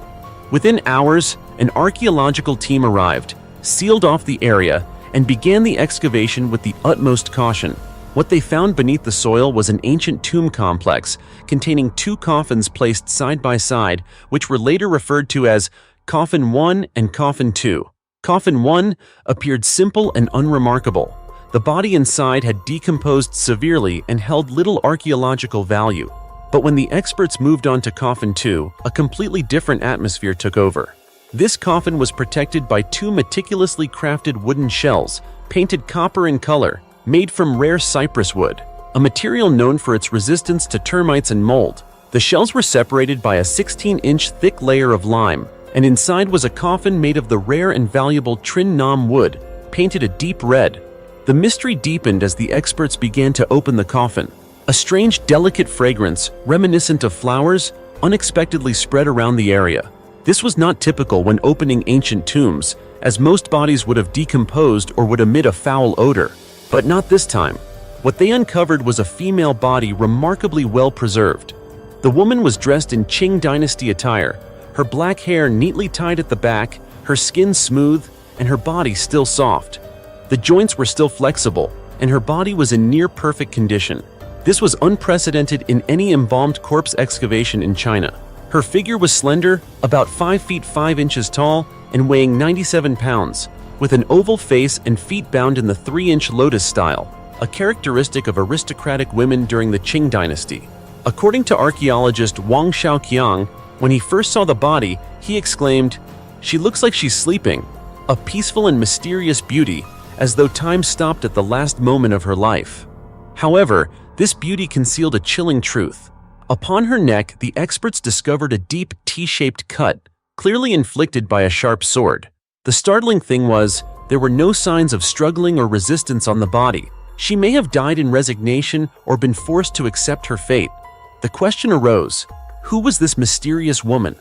Within hours, an archaeological team arrived, sealed off the area, and began the excavation with the utmost caution. What they found beneath the soil was an ancient tomb complex containing 2 coffins placed side by side, which were later referred to as Coffin 1 and Coffin 2. Coffin 1 appeared simple and unremarkable. The body inside had decomposed severely and held little archaeological value. But when the experts moved on to Coffin 2, a completely different atmosphere took over. This coffin was protected by 2 meticulously crafted wooden shells, painted copper in color, made from rare cypress wood, a material known for its resistance to termites and mold. The shells were separated by a 16-inch thick layer of lime, and inside was a coffin made of the rare and valuable Trin Nam wood, painted a deep red. The mystery deepened as the experts began to open the coffin. A strange, delicate fragrance, reminiscent of flowers, unexpectedly spread around the area. This was not typical when opening ancient tombs, as most bodies would have decomposed or would emit a foul odor. But not this time. What they uncovered was a female body remarkably well preserved. The woman was dressed in Qing dynasty attire, her black hair neatly tied at the back, her skin smooth, and her body still soft. The joints were still flexible, and her body was in near-perfect condition. This was unprecedented in any embalmed corpse excavation in China. Her figure was slender, about 5 feet 5 inches tall, and weighing 97 pounds, with an oval face and feet bound in the 3-inch lotus style, a characteristic of aristocratic women during the Qing dynasty. According to archaeologist Wang Shaoqiang, when he first saw the body, he exclaimed, "She looks like she's sleeping, a peaceful and mysterious beauty, as though time stopped at the last moment of her life." However, this beauty concealed a chilling truth. Upon her neck, the experts discovered a deep T-shaped cut, clearly inflicted by a sharp sword. The startling thing was, there were no signs of struggling or resistance on the body. She may have died in resignation or been forced to accept her fate. The question arose, who was this mysterious woman?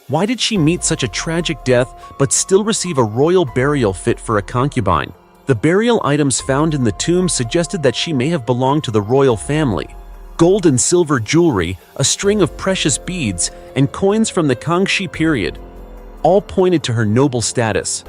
Why did she meet such a tragic death but still receive a royal burial fit for a concubine? The burial items found in the tomb suggested that she may have belonged to the royal family. Gold and silver jewelry, a string of precious beads, and coins from the Kangxi period all pointed to her noble status.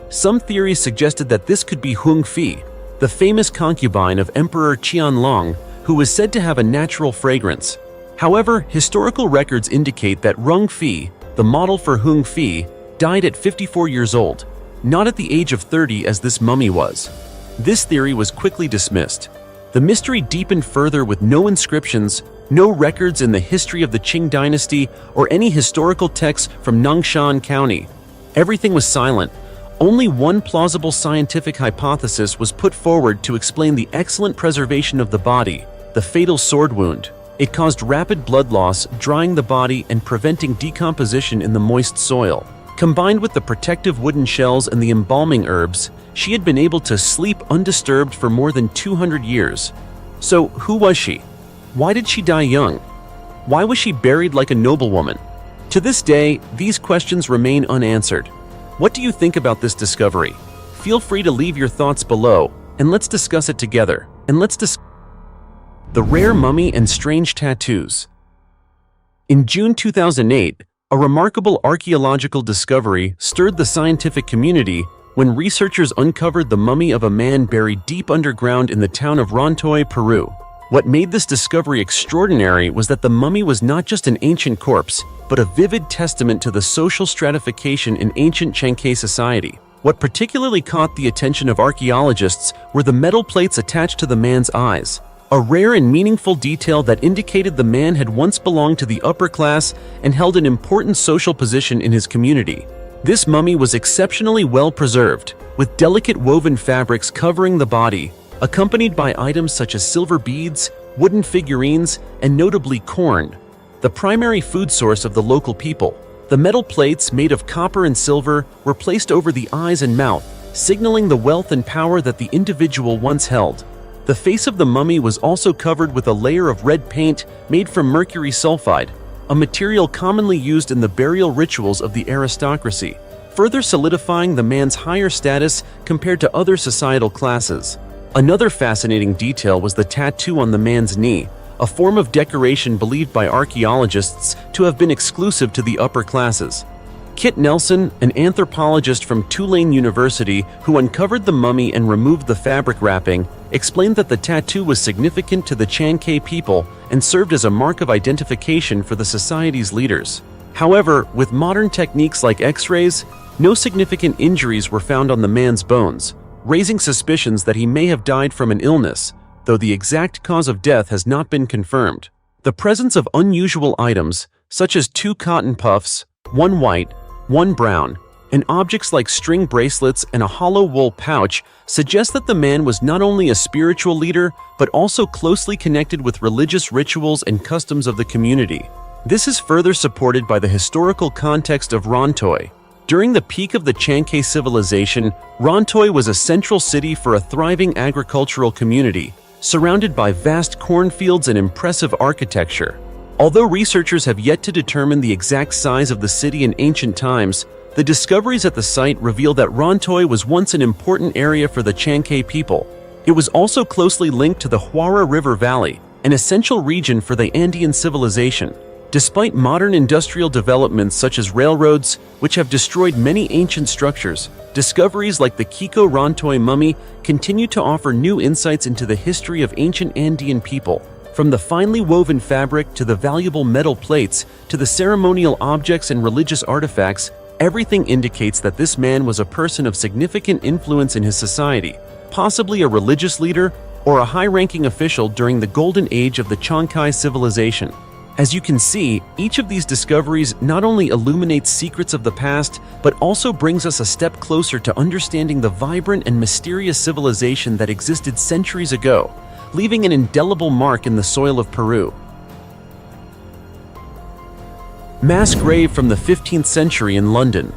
Some theories suggested that this could be Hung Fi, the famous concubine of Emperor Qianlong, who was said to have a natural fragrance. However, historical records indicate that Rung Fi, the model for Hung Fi, died at 54 years old, not at the age of 30 as this mummy was. This theory was quickly dismissed. The mystery deepened further with no inscriptions, no records in the history of the Qing dynasty, or any historical texts from Nangshan County. Everything was silent. Only one plausible scientific hypothesis was put forward to explain the excellent preservation of the body: the fatal sword wound. It caused rapid blood loss, drying the body and preventing decomposition in the moist soil. Combined with the protective wooden shells and the embalming herbs, she had been able to sleep undisturbed for more than 200 years. So, who was she? Why did she die young? Why was she buried like a noblewoman? To this day, these questions remain unanswered. What do you think about this discovery? Feel free to leave your thoughts below, and let's discuss it together. The rare mummy and strange tattoos. In June 2008, a remarkable archaeological discovery stirred the scientific community when researchers uncovered the mummy of a man buried deep underground in the town of Rontoy, Peru. What made this discovery extraordinary was that the mummy was not just an ancient corpse, but a vivid testament to the social stratification in ancient Chankay society. What particularly caught the attention of archaeologists were the metal plates attached to the man's eyes, a rare and meaningful detail that indicated the man had once belonged to the upper class and held an important social position in his community. This mummy was exceptionally well preserved, with delicate woven fabrics covering the body, accompanied by items such as silver beads, wooden figurines, and notably corn, the primary food source of the local people. The metal plates, made of copper and silver, were placed over the eyes and mouth, signaling the wealth and power that the individual once held. The face of the mummy was also covered with a layer of red paint made from mercury sulfide, a material commonly used in the burial rituals of the aristocracy, further solidifying the man's higher status compared to other societal classes. Another fascinating detail was the tattoo on the man's knee, a form of decoration believed by archaeologists to have been exclusive to the upper classes. Kit Nelson, an anthropologist from Tulane University who uncovered the mummy and removed the fabric wrapping, explained that the tattoo was significant to the Chankay people and served as a mark of identification for the society's leaders. However, with modern techniques like X-rays, no significant injuries were found on the man's bones, raising suspicions that he may have died from an illness, though the exact cause of death has not been confirmed. The presence of unusual items, such as 2 cotton puffs, 1 white, 1 brown, and objects like string bracelets and a hollow wool pouch suggest that the man was not only a spiritual leader, but also closely connected with religious rituals and customs of the community. This is further supported by the historical context of Rontoy. During the peak of the Chankay civilization, Rontoy was a central city for a thriving agricultural community, surrounded by vast cornfields and impressive architecture. Although researchers have yet to determine the exact size of the city in ancient times, the discoveries at the site reveal that Rontoy was once an important area for the Chankay people. It was also closely linked to the Huara River Valley, an essential region for the Andean civilization. Despite modern industrial developments such as railroads, which have destroyed many ancient structures, discoveries like the Kiko Rontoy mummy continue to offer new insights into the history of ancient Andean people. From the finely woven fabric to the valuable metal plates to the ceremonial objects and religious artifacts, everything indicates that this man was a person of significant influence in his society, possibly a religious leader or a high-ranking official during the golden age of the Chankay civilization. As you can see, each of these discoveries not only illuminates secrets of the past, but also brings us a step closer to understanding the vibrant and mysterious civilization that existed centuries ago, leaving an indelible mark in the soil of Peru. Mass grave from the 15th century in London.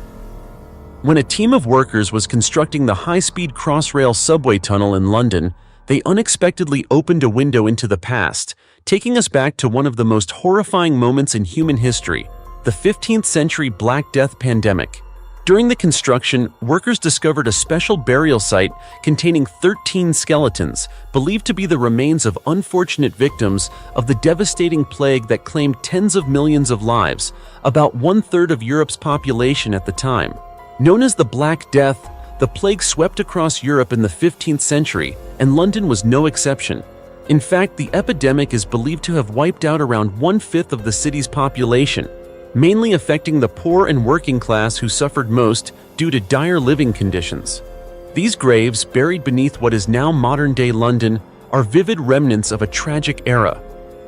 When a team of workers was constructing the high-speed Crossrail subway tunnel in London, they unexpectedly opened a window into the past, taking us back to one of the most horrifying moments in human history, the 15th century Black Death pandemic. During the construction, workers discovered a special burial site containing 13 skeletons, believed to be the remains of unfortunate victims of the devastating plague that claimed tens of millions of lives, about 1/3 of Europe's population at the time. Known as the Black Death, the plague swept across Europe in the 15th century, and London was no exception. In fact, the epidemic is believed to have wiped out around 1/5 of the city's population, mainly affecting the poor and working class who suffered most due to dire living conditions. These graves, buried beneath what is now modern-day London, are vivid remnants of a tragic era.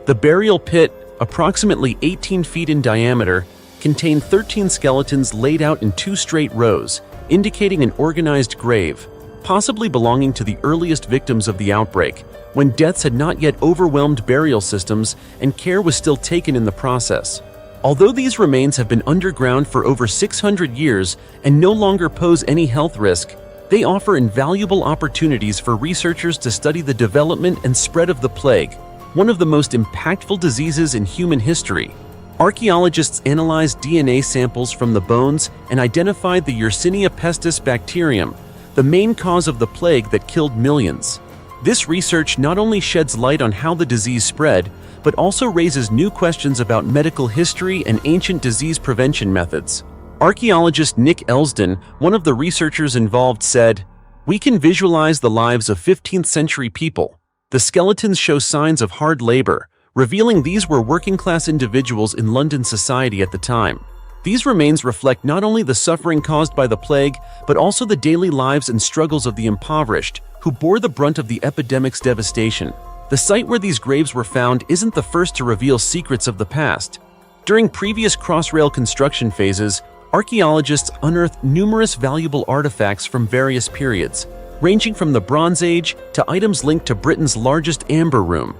The burial pit, approximately 18 feet in diameter, contained 13 skeletons laid out in 2 straight rows, indicating an organized grave, possibly belonging to the earliest victims of the outbreak, when deaths had not yet overwhelmed burial systems and care was still taken in the process. Although these remains have been underground for over 600 years and no longer pose any health risk, they offer invaluable opportunities for researchers to study the development and spread of the plague, one of the most impactful diseases in human history. Archaeologists analyzed DNA samples from the bones and identified the Yersinia pestis bacterium, the main cause of the plague that killed millions. This research not only sheds light on how the disease spread, but also raises new questions about medical history and ancient disease prevention methods. Archaeologist Nick Elsden, one of the researchers involved, said, "We can visualize the lives of 15th century people. The skeletons show signs of hard labor, revealing these were working-class individuals in London society at the time. These remains reflect not only the suffering caused by the plague, but also the daily lives and struggles of the impoverished, who bore the brunt of the epidemic's devastation." The site where these graves were found isn't the first to reveal secrets of the past. During previous Crossrail construction phases, archaeologists unearthed numerous valuable artifacts from various periods, ranging from the Bronze Age to items linked to Britain's largest amber room.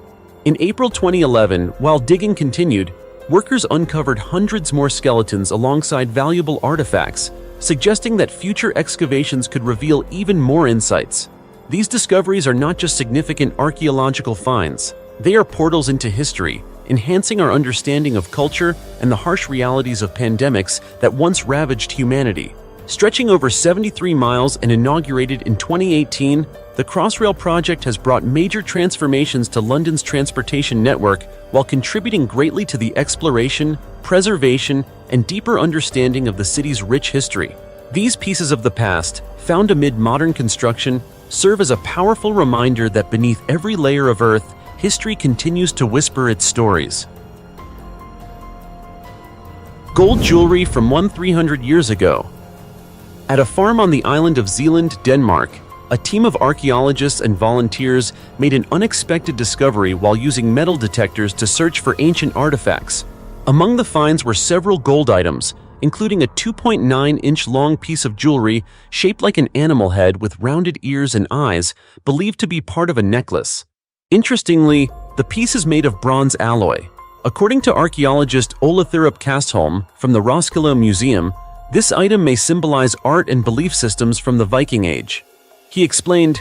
In April 2011, while digging continued, workers uncovered hundreds more skeletons alongside valuable artifacts, suggesting that future excavations could reveal even more insights. These discoveries are not just significant archaeological finds, they are portals into history, enhancing our understanding of culture and the harsh realities of pandemics that once ravaged humanity. Stretching over 73 miles and inaugurated in 2018, The Crossrail project has brought major transformations to London's transportation network while contributing greatly to the exploration, preservation, and deeper understanding of the city's rich history. These pieces of the past, found amid modern construction, serve as a powerful reminder that beneath every layer of earth, history continues to whisper its stories. Gold jewelry from 300 years ago. At a farm on the island of Zealand, Denmark, a team of archaeologists and volunteers made an unexpected discovery while using metal detectors to search for ancient artifacts. Among the finds were several gold items, including a 2.9-inch long piece of jewelry shaped like an animal head with rounded ears and eyes, believed to be part of a necklace. Interestingly, the piece is made of bronze alloy. According to archaeologist Ole Thurup Kastholm from the Roskilde Museum, this item may symbolize art and belief systems from the Viking Age. He explained,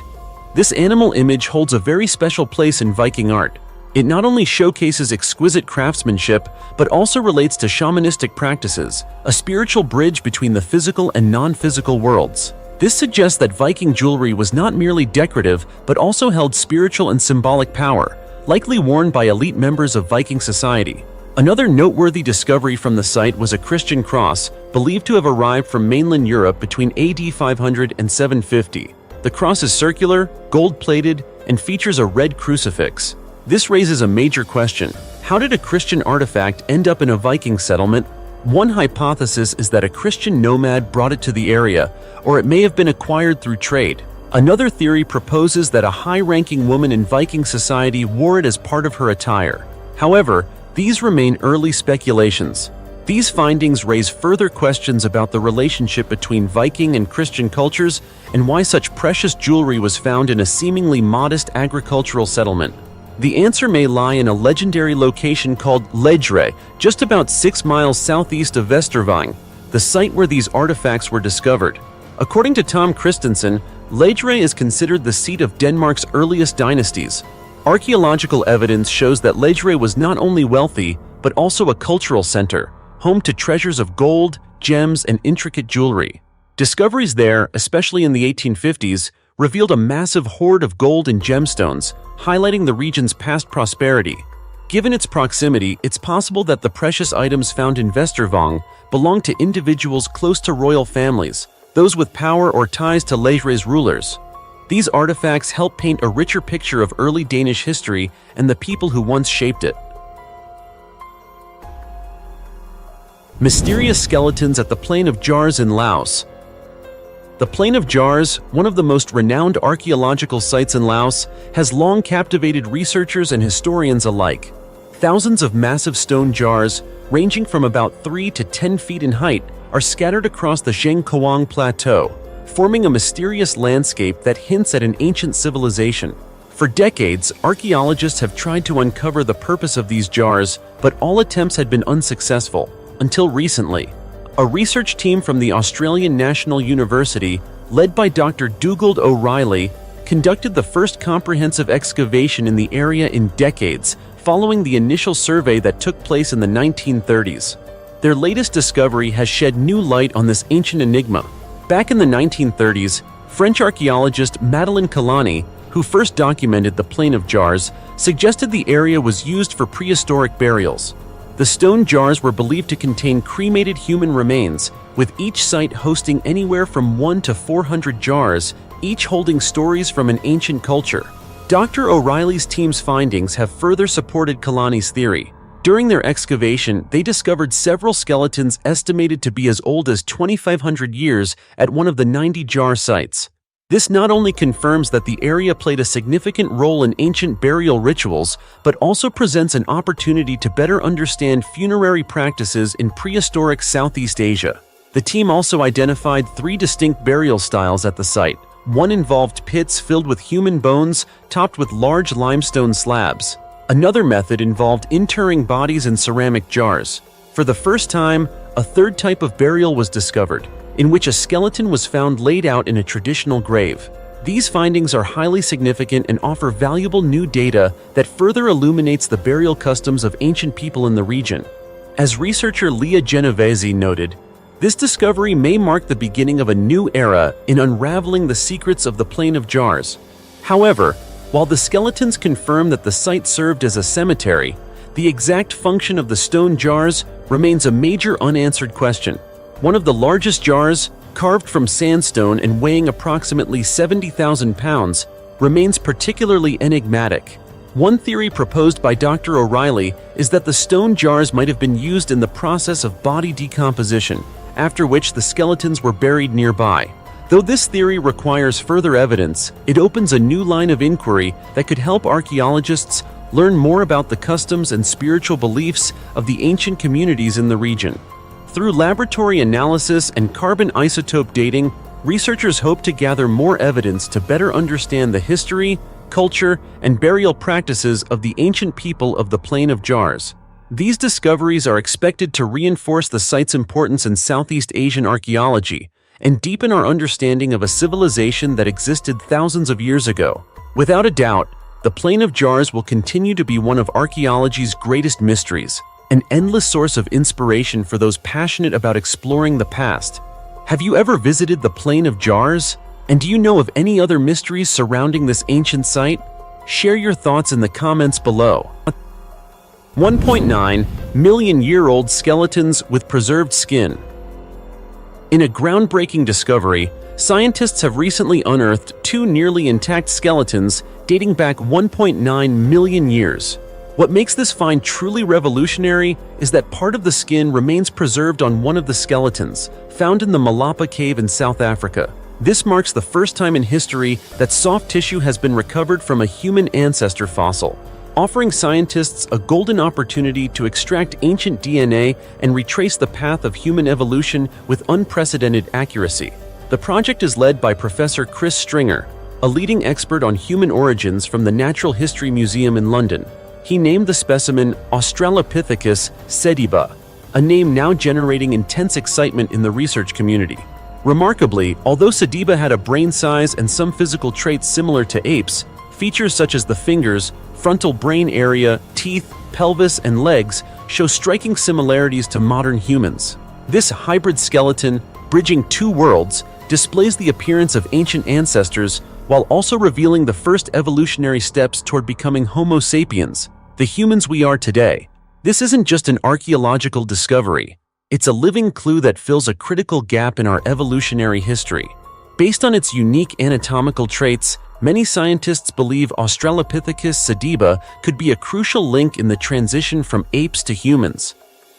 "This animal image holds a very special place in Viking art. It not only showcases exquisite craftsmanship, but also relates to shamanistic practices, a spiritual bridge between the physical and non-physical worlds. This suggests that Viking jewelry was not merely decorative, but also held spiritual and symbolic power, likely worn by elite members of Viking society." Another noteworthy discovery from the site was a Christian cross, believed to have arrived from mainland Europe between AD 500 and 750. The cross is circular, gold-plated, and features a red crucifix. This raises a major question. How did a Christian artifact end up in a Viking settlement? One hypothesis is that a Christian nomad brought it to the area, or it may have been acquired through trade. Another theory proposes that a high-ranking woman in Viking society wore it as part of her attire. However, these remain early speculations. These findings raise further questions about the relationship between Viking and Christian cultures and why such precious jewelry was found in a seemingly modest agricultural settlement. The answer may lie in a legendary location called Ledre, just about 6 miles southeast of Vestervang, the site where these artifacts were discovered. According to Tom Christensen, Ledre is considered the seat of Denmark's earliest dynasties. Archaeological evidence shows that Ledre was not only wealthy, but also a cultural center, home to treasures of gold, gems, and intricate jewelry. Discoveries there, especially in the 1850s, revealed a massive hoard of gold and gemstones, highlighting the region's past prosperity. Given its proximity, it's possible that the precious items found in Vestervang belonged to individuals close to royal families, those with power or ties to Ledre's rulers. These artifacts help paint a richer picture of early Danish history and the people who once shaped it. Mysterious skeletons at the Plain of Jars in Laos. The Plain of Jars, one of the most renowned archaeological sites in Laos, has long captivated researchers and historians alike. Thousands of massive stone jars, ranging from about 3 to 10 feet in height, are scattered across the Zheng Koang Plateau, forming a mysterious landscape that hints at an ancient civilization. For decades, archaeologists have tried to uncover the purpose of these jars, but all attempts had been unsuccessful. Until recently, a research team from the Australian National University, led by Dr. Dugald O'Reilly, conducted the first comprehensive excavation in the area in decades, following the initial survey that took place in the 1930s. Their latest discovery has shed new light on this ancient enigma. Back in the 1930s, French archaeologist Madeleine Kalani, who first documented the Plain of Jars, suggested the area was used for prehistoric burials. The stone jars were believed to contain cremated human remains, with each site hosting anywhere from 1 to 400 jars, each holding stories from an ancient culture. Dr. O'Reilly's team's findings have further supported Kalani's theory. During their excavation, they discovered several skeletons estimated to be as old as 2,500 years at one of the 90 jar sites. This not only confirms that the area played a significant role in ancient burial rituals, but also presents an opportunity to better understand funerary practices in prehistoric Southeast Asia. The team also identified 3 distinct burial styles at the site. One involved pits filled with human bones, topped with large limestone slabs. Another method involved interring bodies in ceramic jars. For the first time, a third type of burial was discovered, in which a skeleton was found laid out in a traditional grave. These findings are highly significant and offer valuable new data that further illuminates the burial customs of ancient people in the region. As researcher Leah Genovese noted, this discovery may mark the beginning of a new era in unraveling the secrets of the Plain of Jars. However, while the skeletons confirm that the site served as a cemetery, the exact function of the stone jars remains a major unanswered question. One of the largest jars, carved from sandstone and weighing approximately 70,000 pounds, remains particularly enigmatic. One theory proposed by Dr. O'Reilly is that the stone jars might have been used in the process of body decomposition, after which the skeletons were buried nearby. Though this theory requires further evidence, it opens a new line of inquiry that could help archaeologists learn more about the customs and spiritual beliefs of the ancient communities in the region. Through laboratory analysis and carbon isotope dating, researchers hope to gather more evidence to better understand the history, culture, and burial practices of the ancient people of the Plain of Jars. These discoveries are expected to reinforce the site's importance in Southeast Asian archaeology and deepen our understanding of a civilization that existed thousands of years ago. Without a doubt, the Plain of Jars will continue to be one of archaeology's greatest mysteries, an endless source of inspiration for those passionate about exploring the past. Have you ever visited the Plain of Jars? And do you know of any other mysteries surrounding this ancient site? Share your thoughts in the comments below. 1.9 million-year-old skeletons with preserved skin. In a groundbreaking discovery, scientists have recently unearthed two nearly intact skeletons dating back 1.9 million years. What makes this find truly revolutionary is that part of the skin remains preserved on one of the skeletons, found in the Malapa Cave in South Africa. This marks the first time in history that soft tissue has been recovered from a human ancestor fossil, offering scientists a golden opportunity to extract ancient DNA and retrace the path of human evolution with unprecedented accuracy. The project is led by Professor Chris Stringer, a leading expert on human origins from the Natural History Museum in London. He named the specimen Australopithecus sediba, a name now generating intense excitement in the research community. Remarkably, although sediba had a brain size and some physical traits similar to apes, features such as the fingers, frontal brain area, teeth, pelvis, and legs show striking similarities to modern humans. This hybrid skeleton, bridging two worlds, displays the appearance of ancient ancestors while also revealing the first evolutionary steps toward becoming Homo sapiens, the humans we are today. This isn't just an archaeological discovery. It's a living clue that fills a critical gap in our evolutionary history. Based on its unique anatomical traits, many scientists believe Australopithecus sediba could be a crucial link in the transition from apes to humans.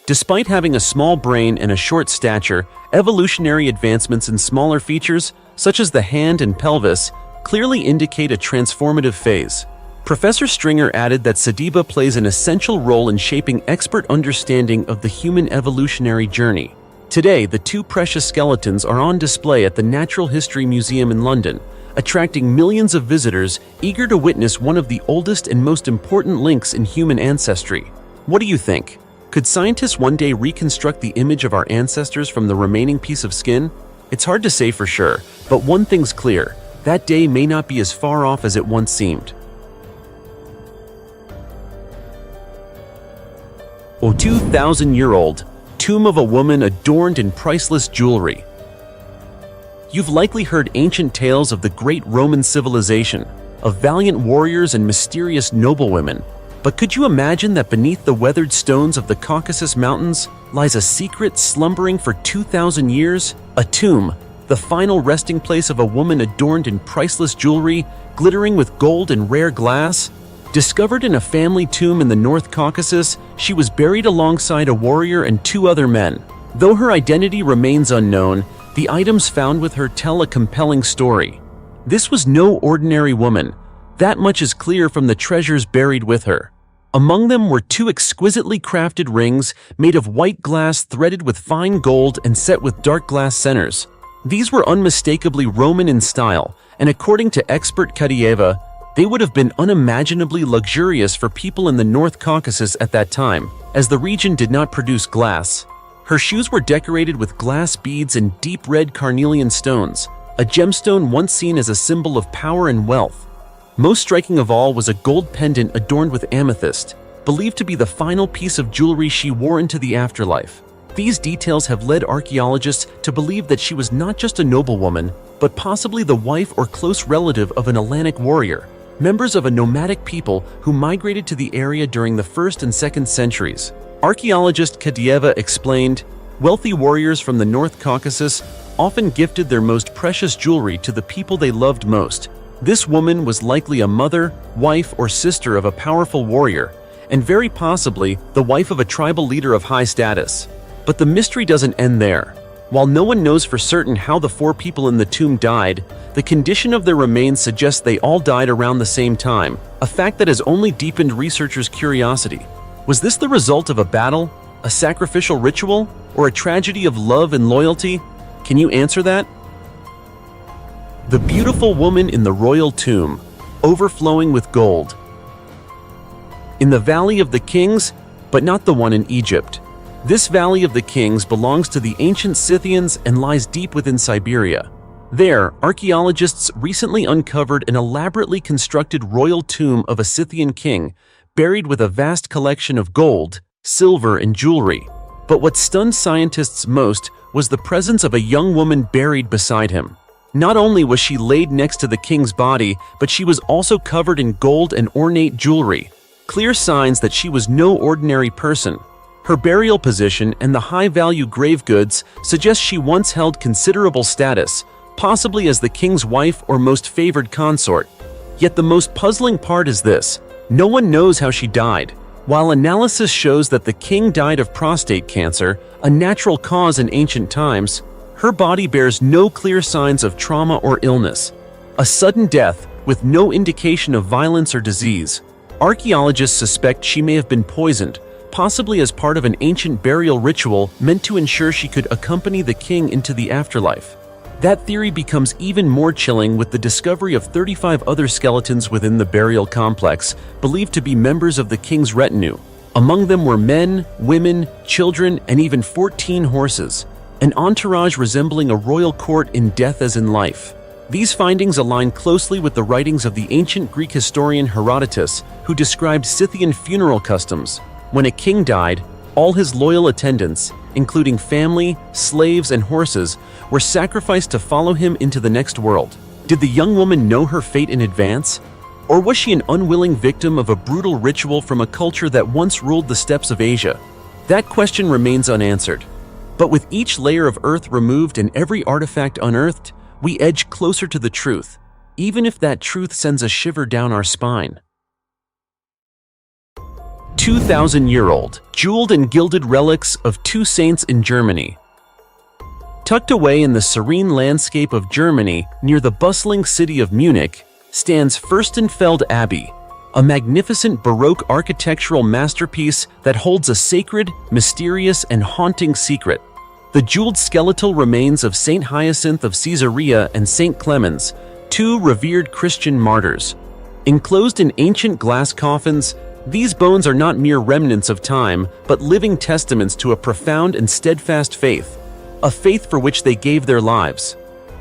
Despite having a small brain and a short stature, evolutionary advancements in smaller features, such as the hand and pelvis, clearly indicate a transformative phase. Professor Stringer added that sediba plays an essential role in shaping expert understanding of the human evolutionary journey. Today, the two precious skeletons are on display at the Natural History Museum in London, attracting millions of visitors eager to witness one of the oldest and most important links in human ancestry. What do you think? Could scientists one day reconstruct the image of our ancestors from the remaining piece of skin? It's hard to say for sure, but one thing's clear: that day may not be as far off as it once seemed. A 2,000-year-old tomb of a woman adorned in priceless jewelry. You've likely heard ancient tales of the great Roman civilization, of valiant warriors and mysterious noblewomen. But could you imagine that beneath the weathered stones of the Caucasus Mountains lies a secret slumbering for 2,000 years? A tomb, the final resting place of a woman adorned in priceless jewelry, glittering with gold and rare glass? Discovered in a family tomb in the North Caucasus, she was buried alongside a warrior and two other men. Though her identity remains unknown, the items found with her tell a compelling story. This was no ordinary woman. That much is clear from the treasures buried with her. Among them were two exquisitely crafted rings made of white glass threaded with fine gold and set with dark glass centers. These were unmistakably Roman in style, and according to expert Kadieva, they would have been unimaginably luxurious for people in the North Caucasus at that time, as the region did not produce glass. Her shoes were decorated with glass beads and deep red carnelian stones, a gemstone once seen as a symbol of power and wealth. Most striking of all was a gold pendant adorned with amethyst, believed to be the final piece of jewelry she wore into the afterlife. These details have led archaeologists to believe that she was not just a noblewoman, but possibly the wife or close relative of an Atlantic warrior, members of a nomadic people who migrated to the area during the 1st and 2nd centuries. Archaeologist Kadieva explained, wealthy warriors from the North Caucasus often gifted their most precious jewelry to the people they loved most. This woman was likely a mother, wife, or sister of a powerful warrior, and very possibly the wife of a tribal leader of high status. But the mystery doesn't end there. While no one knows for certain how the 4 people in the tomb died, the condition of their remains suggests they all died around the same time, a fact that has only deepened researchers' curiosity. Was this the result of a battle, a sacrificial ritual, or a tragedy of love and loyalty? Can you answer that? The beautiful woman in the royal tomb, overflowing with gold. In the Valley of the Kings, but not the one in Egypt. This Valley of the Kings belongs to the ancient Scythians and lies deep within Siberia. There, archaeologists recently uncovered an elaborately constructed royal tomb of a Scythian king, buried with a vast collection of gold, silver, and jewelry. But what stunned scientists most was the presence of a young woman buried beside him. Not only was she laid next to the king's body, but she was also covered in gold and ornate jewelry, clear signs that she was no ordinary person. Her burial position and the high-value grave goods suggest she once held considerable status, possibly as the king's wife or most favored consort. Yet the most puzzling part is this: no one knows how she died. While analysis shows that the king died of prostate cancer, a natural cause in ancient times, her body bears no clear signs of trauma or illness. A sudden death with no indication of violence or disease. Archaeologists suspect she may have been poisoned, possibly as part of an ancient burial ritual meant to ensure she could accompany the king into the afterlife. That theory becomes even more chilling with the discovery of 35 other skeletons within the burial complex, believed to be members of the king's retinue. Among them were men, women, children, and even 14 horses, an entourage resembling a royal court in death as in life. These findings align closely with the writings of the ancient Greek historian Herodotus, who described Scythian funeral customs. When a king died, all his loyal attendants, including family, slaves, and horses, were sacrificed to follow him into the next world. Did the young woman know her fate in advance? Or was she an unwilling victim of a brutal ritual from a culture that once ruled the steppes of Asia? That question remains unanswered. But with each layer of earth removed and every artifact unearthed, we edge closer to the truth, even if that truth sends a shiver down our spine. 2,000-year-old, jeweled and gilded relics of 2 saints in Germany. Tucked away in the serene landscape of Germany, near the bustling city of Munich, stands Fürstenfeld Abbey, a magnificent Baroque architectural masterpiece that holds a sacred, mysterious, and haunting secret. The jeweled skeletal remains of Saint Hyacinth of Caesarea and Saint Clemens, 2 revered Christian martyrs. Enclosed in ancient glass coffins, these bones are not mere remnants of time, but living testaments to a profound and steadfast faith, a faith for which they gave their lives.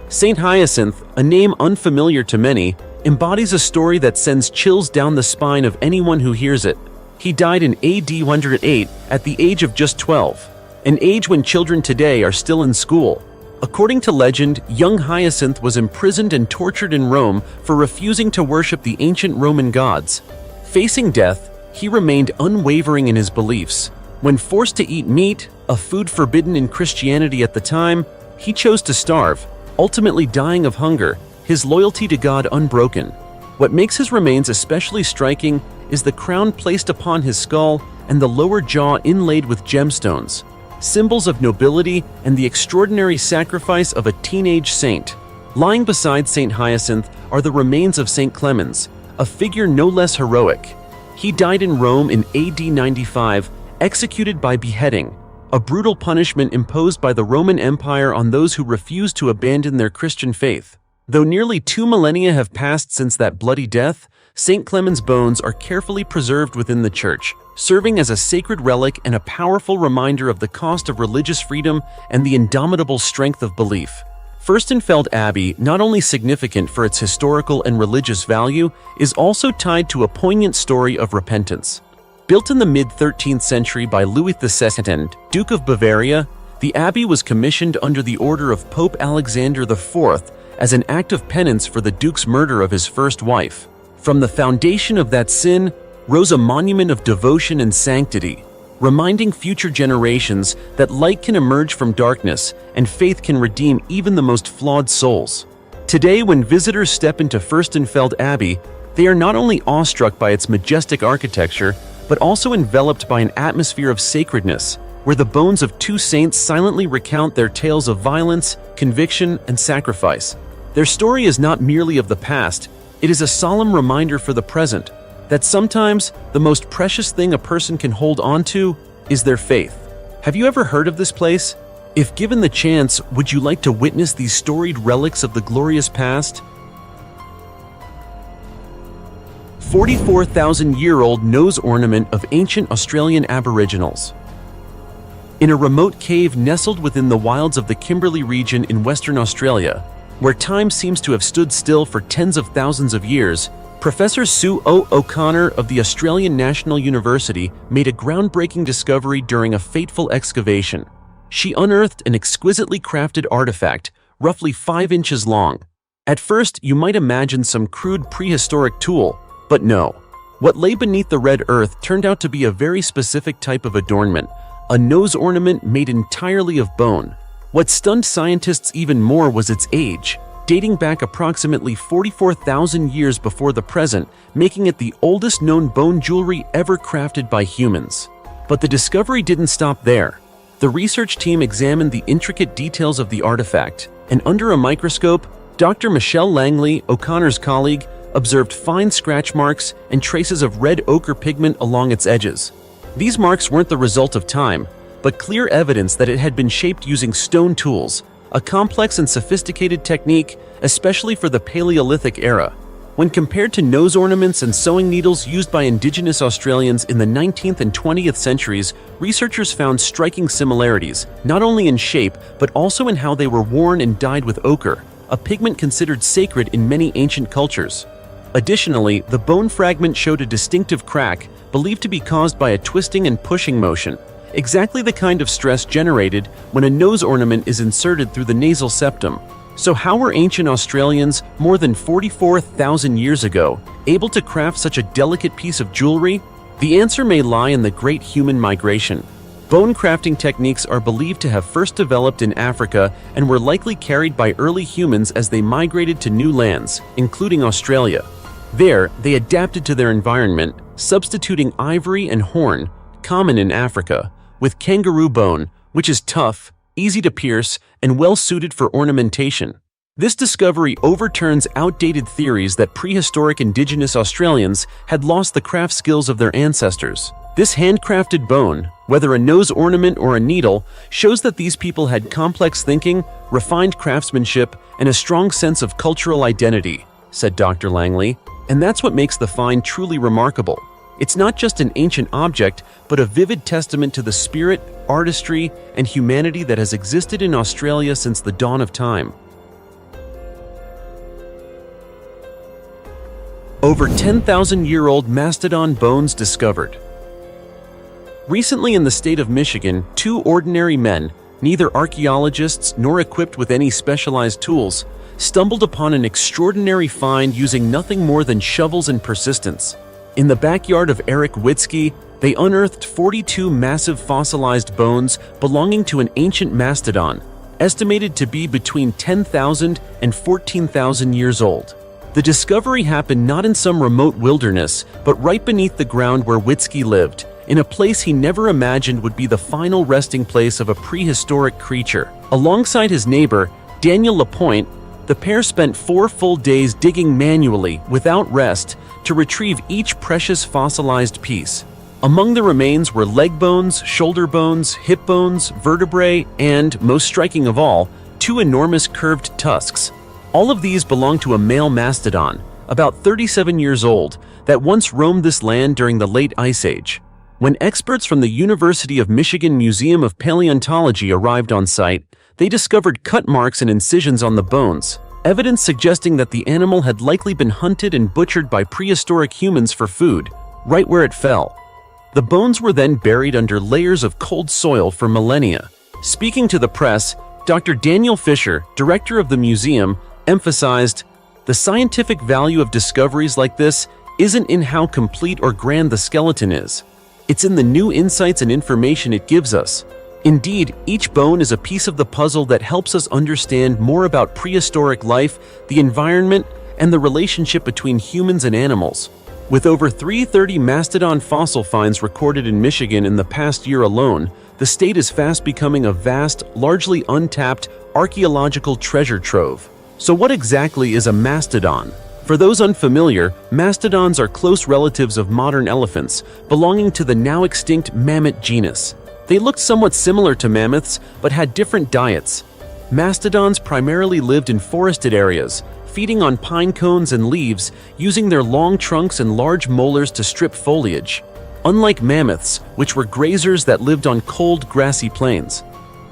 Saint Hyacinth, a name unfamiliar to many, embodies a story that sends chills down the spine of anyone who hears it. He died in AD 108 at the age of just 12, an age when children today are still in school. According to legend, young Hyacinth was imprisoned and tortured in Rome for refusing to worship the ancient Roman gods. Facing death, he remained unwavering in his beliefs. When forced to eat meat, a food forbidden in Christianity at the time, he chose to starve, ultimately dying of hunger, his loyalty to God unbroken. What makes his remains especially striking is the crown placed upon his skull and the lower jaw inlaid with gemstones, symbols of nobility and the extraordinary sacrifice of a teenage saint. Lying beside Saint Hyacinth are the remains of Saint Clemens, a figure no less heroic. He died in Rome in AD 95, executed by beheading, a brutal punishment imposed by the Roman Empire on those who refused to abandon their Christian faith. Though nearly 2 millennia have passed since that bloody death, Saint Clemens' bones are carefully preserved within the church, serving as a sacred relic and a powerful reminder of the cost of religious freedom and the indomitable strength of belief. Fürstenfeld Abbey, not only significant for its historical and religious value, is also tied to a poignant story of repentance. Built in the mid-13th century by Louis II, Duke of Bavaria, the abbey was commissioned under the order of Pope Alexander IV as an act of penance for the duke's murder of his first wife. From the foundation of that sin rose a monument of devotion and sanctity, reminding future generations that light can emerge from darkness and faith can redeem even the most flawed souls. Today, when visitors step into Fürstenfeld Abbey, they are not only awestruck by its majestic architecture, but also enveloped by an atmosphere of sacredness, where the bones of two saints silently recount their tales of violence, conviction, and sacrifice. Their story is not merely of the past, it is a solemn reminder for the present, that sometimes the most precious thing a person can hold on to is their faith. Have you ever heard of this place? If given the chance, would you like to witness these storied relics of the glorious past? 44,000-year-old nose ornament of ancient Australian Aboriginals. In a remote cave nestled within the wilds of the Kimberley region in Western Australia, where time seems to have stood still for tens of thousands of years, Professor Sue O'Connor of the Australian National University made a groundbreaking discovery during a fateful excavation. She unearthed an exquisitely crafted artifact, roughly 5 inches long. At first, you might imagine some crude prehistoric tool, but no. What lay beneath the red earth turned out to be a very specific type of adornment, a nose ornament made entirely of bone. What stunned scientists even more was its age, dating back approximately 44,000 years before the present, making it the oldest known bone jewelry ever crafted by humans. But the discovery didn't stop there. The research team examined the intricate details of the artifact, and under a microscope, Dr. Michelle Langley, O'Connor's colleague, observed fine scratch marks and traces of red ochre pigment along its edges. These marks weren't the result of time, but clear evidence that it had been shaped using stone tools, a complex and sophisticated technique, especially for the Paleolithic era. When compared to nose ornaments and sewing needles used by Indigenous Australians in the 19th and 20th centuries, researchers found striking similarities, not only in shape, but also in how they were worn and dyed with ochre, a pigment considered sacred in many ancient cultures. Additionally, the bone fragment showed a distinctive crack, believed to be caused by a twisting and pushing motion, exactly the kind of stress generated when a nose ornament is inserted through the nasal septum. So how were ancient Australians, more than 44,000 years ago, able to craft such a delicate piece of jewelry? The answer may lie in the Great Human Migration. Bone crafting techniques are believed to have first developed in Africa and were likely carried by early humans as they migrated to new lands, including Australia. There, they adapted to their environment, substituting ivory and horn, common in Africa, with kangaroo bone, which is tough, easy to pierce, and well-suited for ornamentation. This discovery overturns outdated theories that prehistoric Indigenous Australians had lost the craft skills of their ancestors. This handcrafted bone, whether a nose ornament or a needle, shows that these people had complex thinking, refined craftsmanship, and a strong sense of cultural identity, said Dr. Langley. And that's what makes the find truly remarkable. It's not just an ancient object, but a vivid testament to the spirit, artistry, and humanity that has existed in Australia since the dawn of time. Over 10,000-year-old mastodon bones discovered. Recently in the state of Michigan, 2 ordinary men, neither archaeologists nor equipped with any specialized tools, stumbled upon an extraordinary find using nothing more than shovels and persistence. In the backyard of Eric Witzke, they unearthed 42 massive fossilized bones belonging to an ancient mastodon, estimated to be between 10,000 and 14,000 years old. The discovery happened not in some remote wilderness, but right beneath the ground where Witzke lived, in a place he never imagined would be the final resting place of a prehistoric creature. Alongside his neighbor, Daniel Lapointe, the pair spent 4 full days digging manually, without rest, to retrieve each precious fossilized piece. Among the remains were leg bones, shoulder bones, hip bones, vertebrae, and, most striking of all, 2 enormous curved tusks. All of these belong to a male mastodon, about 37 years old, that once roamed this land during the late Ice Age. When experts from the University of Michigan Museum of Paleontology arrived on site, they discovered cut marks and incisions on the bones, evidence suggesting that the animal had likely been hunted and butchered by prehistoric humans for food, right where it fell. The bones were then buried under layers of cold soil for millennia. Speaking to the press, Dr. Daniel Fisher, director of the museum, emphasized, "The scientific value of discoveries like this isn't in how complete or grand the skeleton is. It's in the new insights and information it gives us. Indeed, each bone is a piece of the puzzle that helps us understand more about prehistoric life, the environment, and the relationship between humans and animals." With over 330 mastodon fossil finds recorded in Michigan in the past year alone, the state is fast becoming a vast, largely untapped archaeological treasure trove. So what exactly is a mastodon? For those unfamiliar, mastodons are close relatives of modern elephants, belonging to the now extinct mammoth genus. They looked somewhat similar to mammoths, but had different diets. Mastodons primarily lived in forested areas, feeding on pine cones and leaves, using their long trunks and large molars to strip foliage. Unlike mammoths, which were grazers that lived on cold, grassy plains.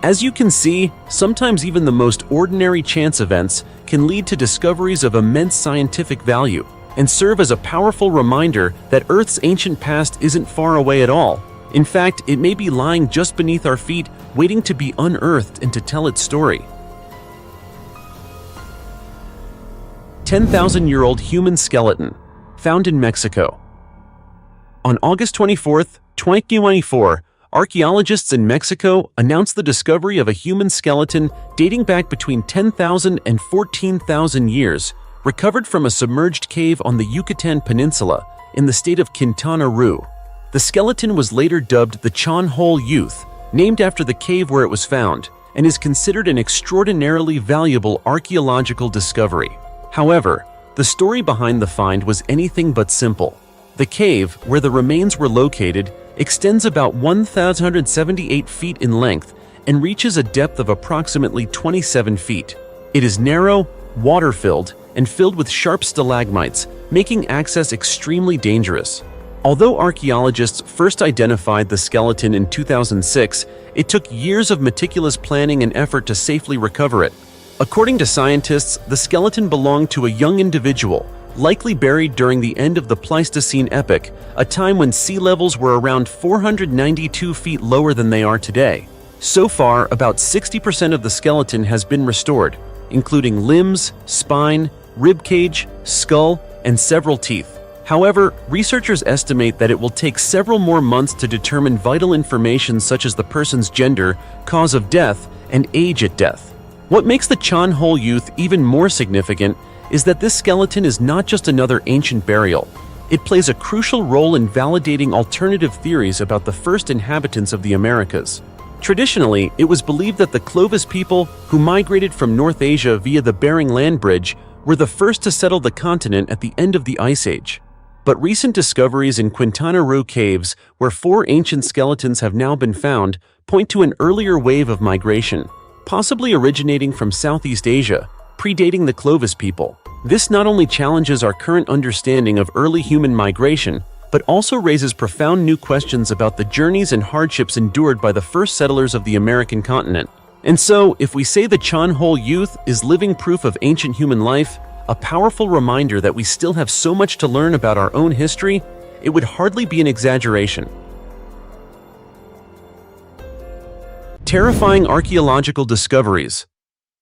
As you can see, sometimes even the most ordinary chance events can lead to discoveries of immense scientific value and serve as a powerful reminder that Earth's ancient past isn't far away at all. In fact, it may be lying just beneath our feet, waiting to be unearthed and to tell its story. 10,000-year-old human skeleton, found in Mexico. On August 24, 2024, archaeologists in Mexico announced the discovery of a human skeleton dating back between 10,000 and 14,000 years, recovered from a submerged cave on the Yucatan Peninsula in the state of Quintana Roo. The skeleton was later dubbed the Chan Hole Youth, named after the cave where it was found, and is considered an extraordinarily valuable archaeological discovery. However, the story behind the find was anything but simple. The cave, where the remains were located, extends about 1,178 feet in length and reaches a depth of approximately 27 feet. It is narrow, water-filled, and filled with sharp stalagmites, making access extremely dangerous. Although archaeologists first identified the skeleton in 2006, it took years of meticulous planning and effort to safely recover it. According to scientists, the skeleton belonged to a young individual, likely buried during the end of the Pleistocene epoch, a time when sea levels were around 492 feet lower than they are today. So far, about 60% of the skeleton has been restored, including limbs, spine, ribcage, skull, and several teeth. However, researchers estimate that it will take several more months to determine vital information such as the person's gender, cause of death, and age at death. What makes the Chan Hole Youth even more significant is that this skeleton is not just another ancient burial. It plays a crucial role in validating alternative theories about the first inhabitants of the Americas. Traditionally, it was believed that the Clovis people, who migrated from North Asia via the Bering Land Bridge, were the first to settle the continent at the end of the Ice Age. But recent discoveries in Quintana Roo caves, where 4 ancient skeletons have now been found, point to an earlier wave of migration, possibly originating from Southeast Asia, predating the Clovis people. This not only challenges our current understanding of early human migration, but also raises profound new questions about the journeys and hardships endured by the first settlers of the American continent. And so, if we say the Chan Hole Youth is living proof of ancient human life, a powerful reminder that we still have so much to learn about our own history, it would hardly be an exaggeration. Terrifying archaeological discoveries.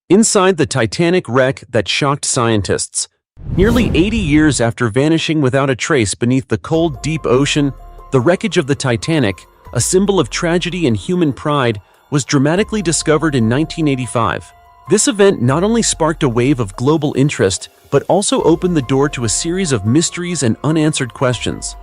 Inside the Titanic wreck that shocked scientists. Nearly 80 years after vanishing without a trace beneath the cold, deep ocean, the wreckage of the Titanic, a symbol of tragedy and human pride, was dramatically discovered in 1985. This event not only sparked a wave of global interest, but also opened the door to a series of mysteries and unanswered questions.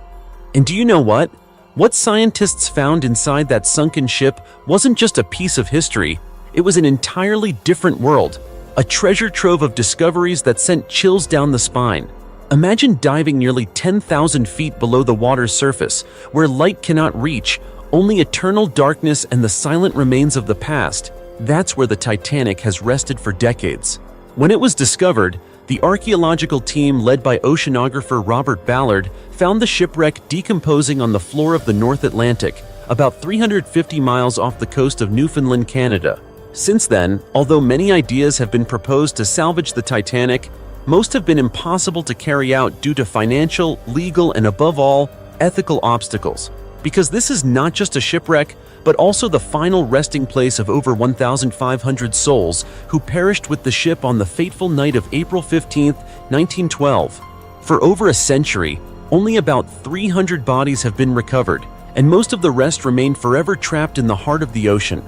And do you know what? What scientists found inside that sunken ship wasn't just a piece of history, it was an entirely different world, a treasure trove of discoveries that sent chills down the spine. Imagine diving nearly 10,000 feet below the water's surface, where light cannot reach, only eternal darkness and the silent remains of the past. That's where the Titanic has rested for decades. When it was discovered, the archaeological team led by oceanographer Robert Ballard found the shipwreck decomposing on the floor of the North Atlantic, about 350 miles off the coast of Newfoundland, Canada. Since then, although many ideas have been proposed to salvage the Titanic, most have been impossible to carry out due to financial, legal, and above all, ethical obstacles. Because this is not just a shipwreck, but also the final resting place of over 1,500 souls who perished with the ship on the fateful night of April 15, 1912. For over a century, only about 300 bodies have been recovered, and most of the rest remain forever trapped in the heart of the ocean.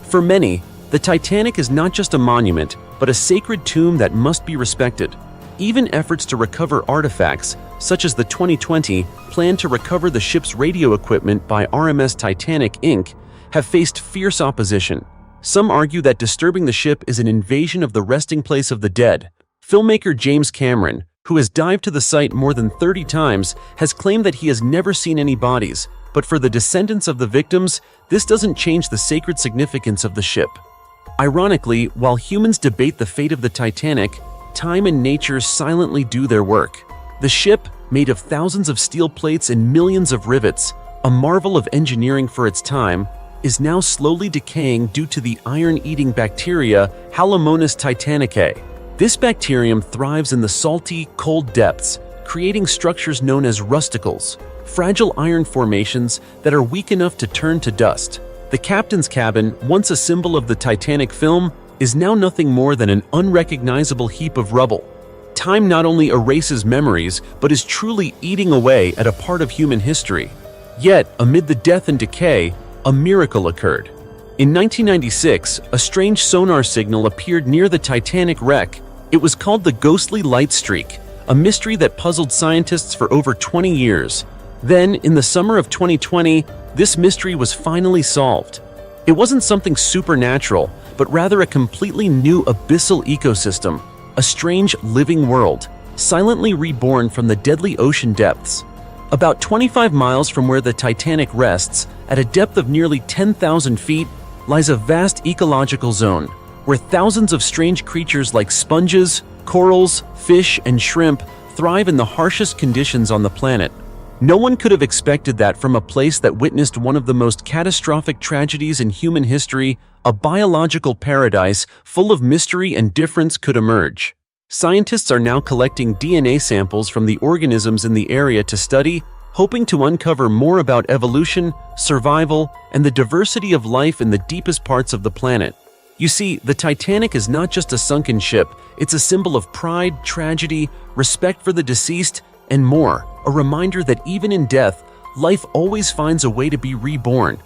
For many, the Titanic is not just a monument, but a sacred tomb that must be respected. Even efforts to recover artifacts, such as the 2020 plan to recover the ship's radio equipment by RMS Titanic Inc., have faced fierce opposition. Some argue that disturbing the ship is an invasion of the resting place of the dead. Filmmaker James Cameron, who has dived to the site more than 30 times, has claimed that he has never seen any bodies, but for the descendants of the victims, this doesn't change the sacred significance of the ship. Ironically, while humans debate the fate of the Titanic, time and nature silently do their work. The ship, made of thousands of steel plates and millions of rivets, a marvel of engineering for its time, is now slowly decaying due to the iron-eating bacteria Halomonas titanicae. This bacterium thrives in the salty, cold depths, creating structures known as rusticles, fragile iron formations that are weak enough to turn to dust. The captain's cabin, once a symbol of the Titanic film, is now nothing more than an unrecognizable heap of rubble. Time not only erases memories, but is truly eating away at a part of human history. Yet, amid the death and decay, a miracle occurred. In 1996, a strange sonar signal appeared near the Titanic wreck. It was called the ghostly light streak, a mystery that puzzled scientists for over 20 years. Then, in the summer of 2020, this mystery was finally solved. It wasn't something supernatural, but rather a completely new abyssal ecosystem, a strange living world, silently reborn from the deadly ocean depths. About 25 miles from where the Titanic rests, at a depth of nearly 10,000 feet, lies a vast ecological zone, where thousands of strange creatures like sponges, corals, fish, and shrimp thrive in the harshest conditions on the planet. No one could have expected that from a place that witnessed one of the most catastrophic tragedies in human history, a biological paradise full of mystery and difference could emerge. Scientists are now collecting DNA samples from the organisms in the area to study, hoping to uncover more about evolution, survival, and the diversity of life in the deepest parts of the planet. You see, the Titanic is not just a sunken ship, it's a symbol of pride, tragedy, respect for the deceased, and more, a reminder that even in death, life always finds a way to be reborn.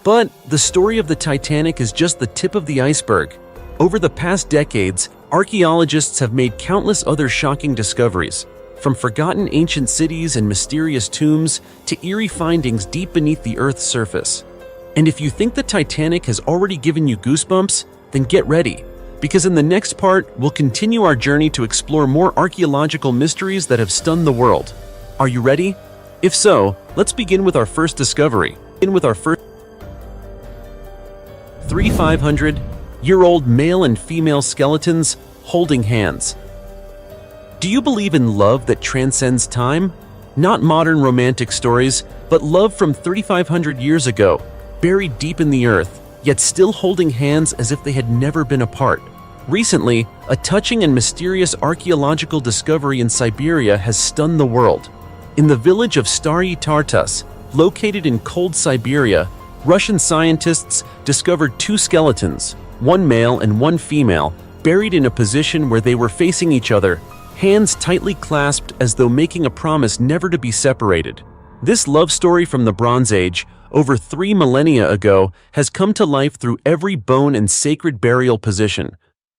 But the story of the Titanic is just the tip of the iceberg. Over the past decades, archaeologists have made countless other shocking discoveries, from forgotten ancient cities and mysterious tombs to eerie findings deep beneath the Earth's surface. And if you think the Titanic has already given you goosebumps, then get ready, because in the next part, we'll continue our journey to explore more archaeological mysteries that have stunned the world. Are you ready? If so, let's begin with our first discovery. Three 500-year-old male and female skeletons holding hands. Do you believe in love that transcends time? Not modern romantic stories, but love from 3,500 years ago, buried deep in the earth, yet still holding hands as if they had never been apart. Recently, a touching and mysterious archaeological discovery in Siberia has stunned the world. In the village of Stary Tartus, located in cold Siberia, Russian scientists discovered two skeletons, one male and one female, buried in a position where they were facing each other, hands tightly clasped as though making a promise never to be separated. This love story from the Bronze Age, over 3 millennia ago, has come to life through every bone and sacred burial position.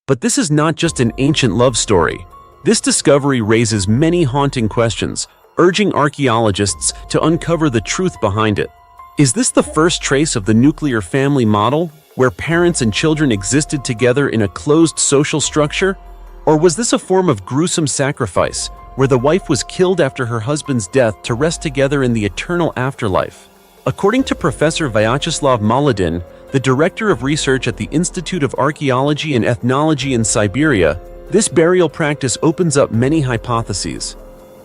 But this is not just an ancient love story. This discovery raises many haunting questions, urging archaeologists to uncover the truth behind it. Is this the first trace of the nuclear family model, where parents and children existed together in a closed social structure? Or was this a form of gruesome sacrifice, where the wife was killed after her husband's death to rest together in the eternal afterlife? According to Professor Vyacheslav Molodin, the director of research at the Institute of Archaeology and Ethnology in Siberia, this burial practice opens up many hypotheses.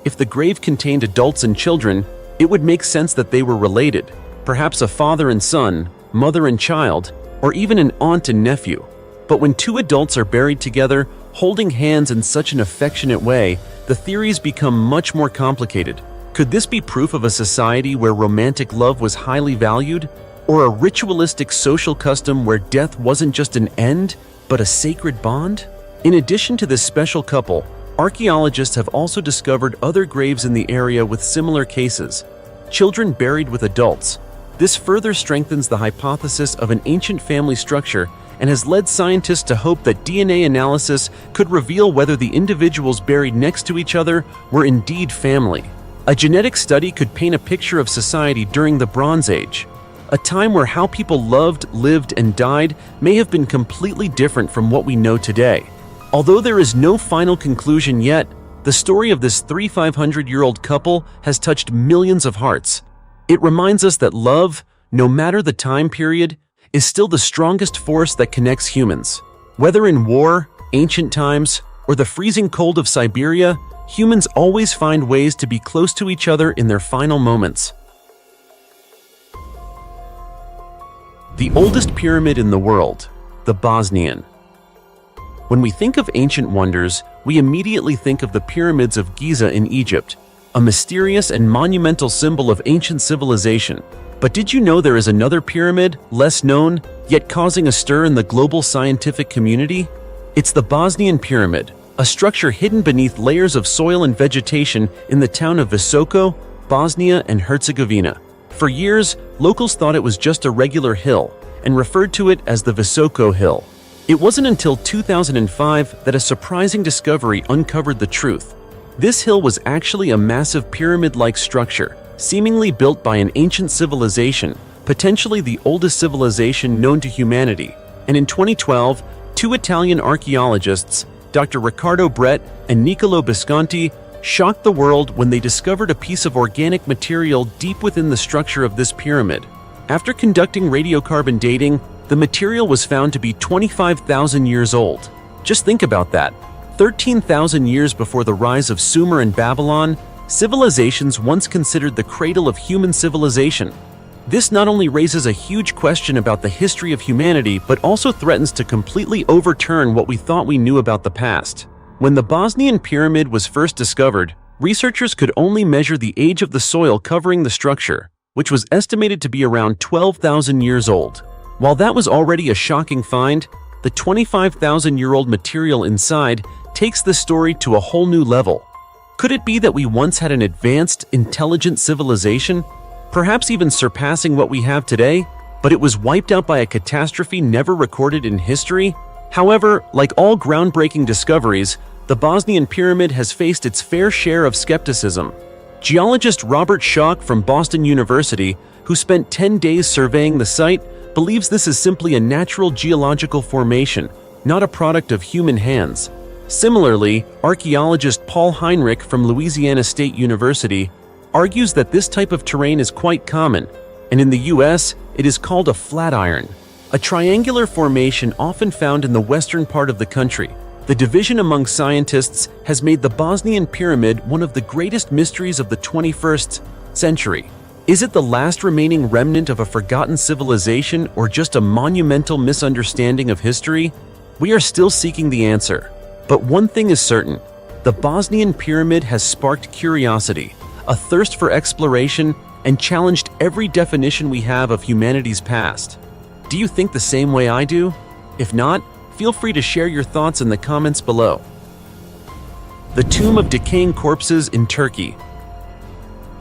If the grave contained adults and children, it would make sense that they were related, perhaps a father and son, mother and child, or even an aunt and nephew. But when two adults are buried together, holding hands in such an affectionate way, the theories become much more complicated. Could this be proof of a society where romantic love was highly valued? Or a ritualistic social custom where death wasn't just an end, but a sacred bond? In addition to this special couple, archaeologists have also discovered other graves in the area with similar cases, children buried with adults. This further strengthens the hypothesis of an ancient family structure and has led scientists to hope that DNA analysis could reveal whether the individuals buried next to each other were indeed family. A genetic study could paint a picture of society during the Bronze Age, a time where how people loved, lived, and died may have been completely different from what we know today. Although there is no final conclusion yet, the story of this 3,500-year-old couple has touched millions of hearts. It reminds us that love, no matter the time period, is still the strongest force that connects humans. Whether in war, ancient times, or the freezing cold of Siberia, humans always find ways to be close to each other in their final moments. The oldest pyramid in the world, the Bosnian. When we think of ancient wonders, we immediately think of the pyramids of Giza in Egypt, a mysterious and monumental symbol of ancient civilization. But did you know there is another pyramid, less known, yet causing a stir in the global scientific community? It's the Bosnian Pyramid, a structure hidden beneath layers of soil and vegetation in the town of Visoko, Bosnia and Herzegovina. For years, locals thought it was just a regular hill and referred to it as the Visoko Hill. It wasn't until 2005 that a surprising discovery uncovered the truth. This hill was actually a massive pyramid-like structure, seemingly built by an ancient civilization, potentially the oldest civilization known to humanity. And in 2012, two Italian archaeologists, Dr. Riccardo Brett and Niccolo Bisconti, shocked the world when they discovered a piece of organic material deep within the structure of this pyramid. After conducting radiocarbon dating, the material was found to be 25,000 years old. Just think about that. 13,000 years before the rise of Sumer and Babylon, civilizations once considered the cradle of human civilization. This not only raises a huge question about the history of humanity, but also threatens to completely overturn what we thought we knew about the past. When the Bosnian pyramid was first discovered, researchers could only measure the age of the soil covering the structure, which was estimated to be around 12,000 years old. While that was already a shocking find, the 25,000-year-old material inside takes the story to a whole new level. Could it be that we once had an advanced, intelligent civilization, perhaps even surpassing what we have today, but it was wiped out by a catastrophe never recorded in history? However, like all groundbreaking discoveries, the Bosnian pyramid has faced its fair share of skepticism. Geologist Robert Schoch from Boston University, who spent 10 days surveying the site, believes this is simply a natural geological formation, not a product of human hands. Similarly, archaeologist Paul Heinrich from Louisiana State University argues that this type of terrain is quite common, and in the US, it is called a flatiron, a triangular formation often found in the western part of the country. The division among scientists has made the Bosnian pyramid one of the greatest mysteries of the 21st century. Is it the last remaining remnant of a forgotten civilization or just a monumental misunderstanding of history? We are still seeking the answer. But one thing is certain, the Bosnian pyramid has sparked curiosity, a thirst for exploration, and challenged every definition we have of humanity's past. Do you think the same way I do? If not, feel free to share your thoughts in the comments below. The Tomb of Decaying Corpses in Turkey.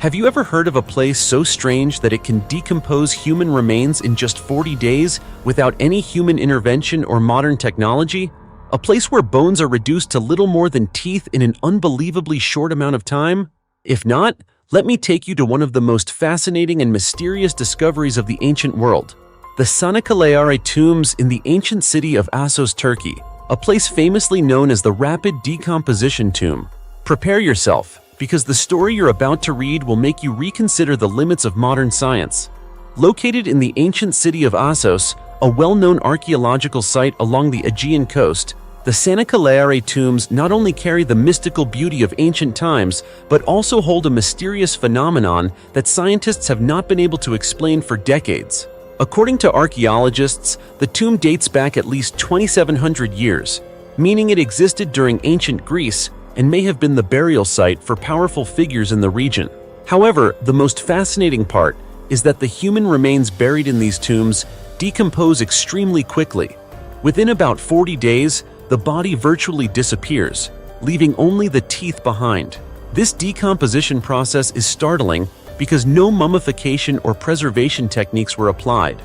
Have you ever heard of a place so strange that it can decompose human remains in just 40 days without any human intervention or modern technology? A place where bones are reduced to little more than teeth in an unbelievably short amount of time? If not, let me take you to one of the most fascinating and mysterious discoveries of the ancient world. The Çanakkale tombs in the ancient city of Assos, Turkey, a place famously known as the Rapid Decomposition Tomb. Prepare yourself, because the story you're about to read will make you reconsider the limits of modern science. Located in the ancient city of Assos, a well-known archaeological site along the Aegean coast, the Çanakkale tombs not only carry the mystical beauty of ancient times, but also hold a mysterious phenomenon that scientists have not been able to explain for decades. According to archaeologists, the tomb dates back at least 2,700 years, meaning it existed during ancient Greece and may have been the burial site for powerful figures in the region. However, the most fascinating part is that the human remains buried in these tombs decompose extremely quickly. Within about 40 days, the body virtually disappears, leaving only the teeth behind. This decomposition process is startling because no mummification or preservation techniques were applied.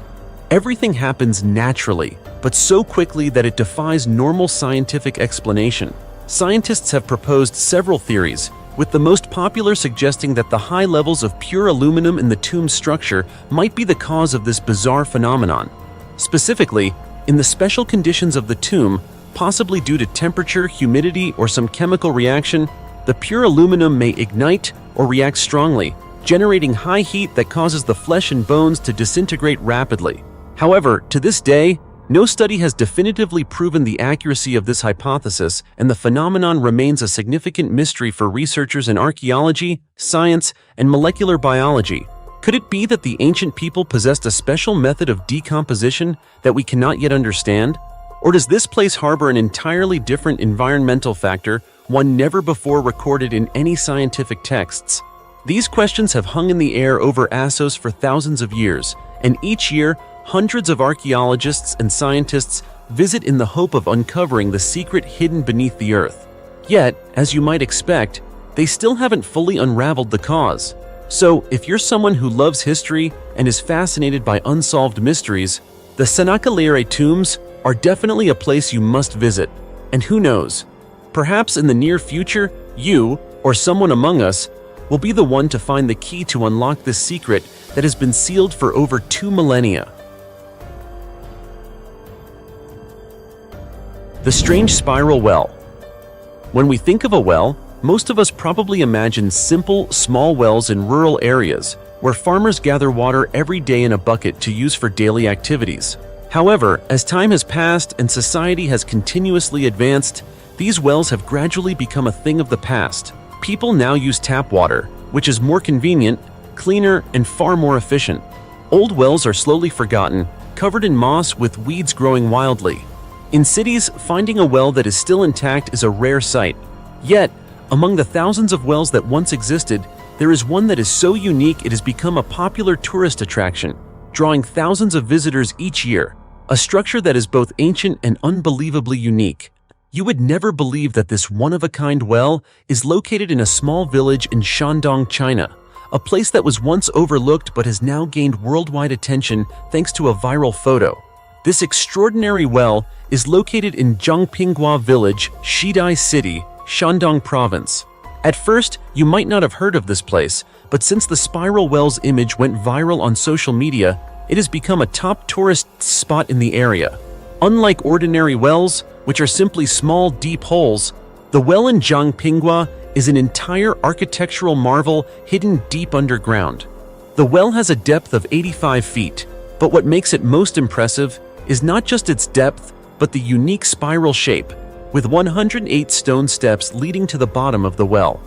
Everything happens naturally, but so quickly that it defies normal scientific explanation. Scientists have proposed several theories, with the most popular suggesting that the high levels of pure aluminum in the tomb structure might be the cause of this bizarre phenomenon. Specifically, in the special conditions of the tomb, possibly due to temperature, humidity, or some chemical reaction, the pure aluminum may ignite or react strongly, generating high heat that causes the flesh and bones to disintegrate rapidly. However, to this day, no study has definitively proven the accuracy of this hypothesis, and the phenomenon remains a significant mystery for researchers in archaeology, science, and molecular biology. Could it be that the ancient people possessed a special method of decomposition that we cannot yet understand? Or does this place harbor an entirely different environmental factor, one never before recorded in any scientific texts? These questions have hung in the air over Assos for thousands of years, and each year, hundreds of archaeologists and scientists visit in the hope of uncovering the secret hidden beneath the earth. Yet, as you might expect, they still haven't fully unraveled the cause. So, if you're someone who loves history and is fascinated by unsolved mysteries, the Çanakkale tombs are definitely a place you must visit. And who knows, perhaps in the near future, you, or someone among us, will be the one to find the key to unlock this secret that has been sealed for over 2 millennia. The strange spiral well. When we think of a well, most of us probably imagine simple, small wells in rural areas where farmers gather water every day in a bucket to use for daily activities. However, as time has passed and society has continuously advanced, these wells have gradually become a thing of the past. People now use tap water, which is more convenient, cleaner, and far more efficient. Old wells are slowly forgotten, covered in moss with weeds growing wildly. In cities, finding a well that is still intact is a rare sight. Yet, among the thousands of wells that once existed, there is one that is so unique it has become a popular tourist attraction, drawing thousands of visitors each year. A structure that is both ancient and unbelievably unique. You would never believe that this one-of-a-kind well is located in a small village in Shandong, China, a place that was once overlooked but has now gained worldwide attention thanks to a viral photo. This extraordinary well is located in Zhangpinghua Village, Shidai City, Shandong Province. At first, you might not have heard of this place, but since the spiral well's image went viral on social media, it has become a top tourist spot in the area. Unlike ordinary wells, which are simply small, deep holes, the well in Zhangpinghua is an entire architectural marvel hidden deep underground. The well has a depth of 85 feet, but what makes it most impressive is not just its depth, but the unique spiral shape, with 108 stone steps leading to the bottom of the well.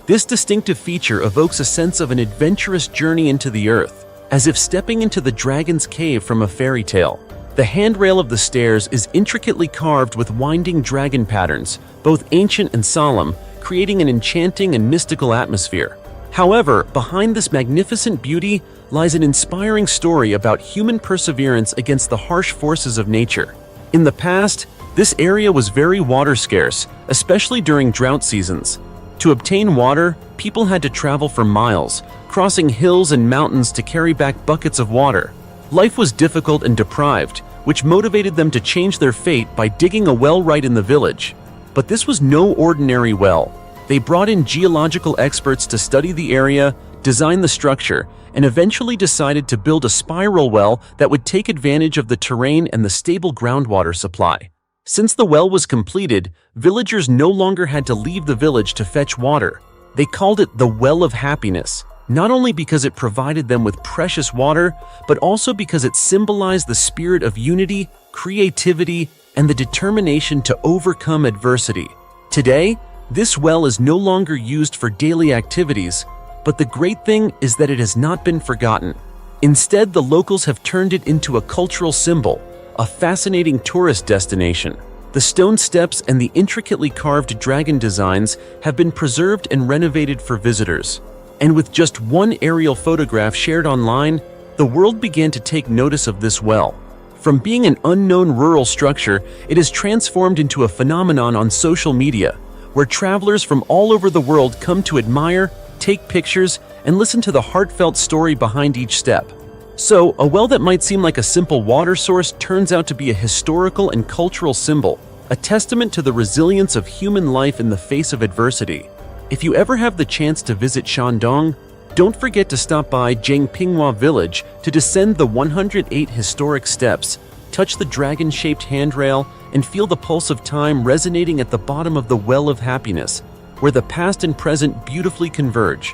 This distinctive feature evokes a sense of an adventurous journey into the earth, as if stepping into the dragon's cave from a fairy tale. The handrail of the stairs is intricately carved with winding dragon patterns, both ancient and solemn, creating an enchanting and mystical atmosphere. However, behind this magnificent beauty lies an inspiring story about human perseverance against the harsh forces of nature. In the past, this area was very water scarce, especially during drought seasons. To obtain water, people had to travel for miles, crossing hills and mountains to carry back buckets of water. Life was difficult and deprived, which motivated them to change their fate by digging a well right in the village. But this was no ordinary well. They brought in geological experts to study the area, design the structure, and eventually decided to build a spiral well that would take advantage of the terrain and the stable groundwater supply. Since the well was completed, villagers no longer had to leave the village to fetch water. They called it the Well of Happiness, not only because it provided them with precious water, but also because it symbolized the spirit of unity, creativity, and the determination to overcome adversity. Today, this well is no longer used for daily activities, but the great thing is that it has not been forgotten. Instead, the locals have turned it into a cultural symbol, a fascinating tourist destination. The stone steps and the intricately carved dragon designs have been preserved and renovated for visitors. And with just one aerial photograph shared online, the world began to take notice of this well. From being an unknown rural structure, it has transformed into a phenomenon on social media, where travelers from all over the world come to admire, take pictures, and listen to the heartfelt story behind each step. So, a well that might seem like a simple water source turns out to be a historical and cultural symbol, a testament to the resilience of human life in the face of adversity. If you ever have the chance to visit Shandong, don't forget to stop by Zhangpinghua village to descend the 108 historic steps, touch the dragon-shaped handrail, and feel the pulse of time resonating at the bottom of the well of happiness, where the past and present beautifully converge.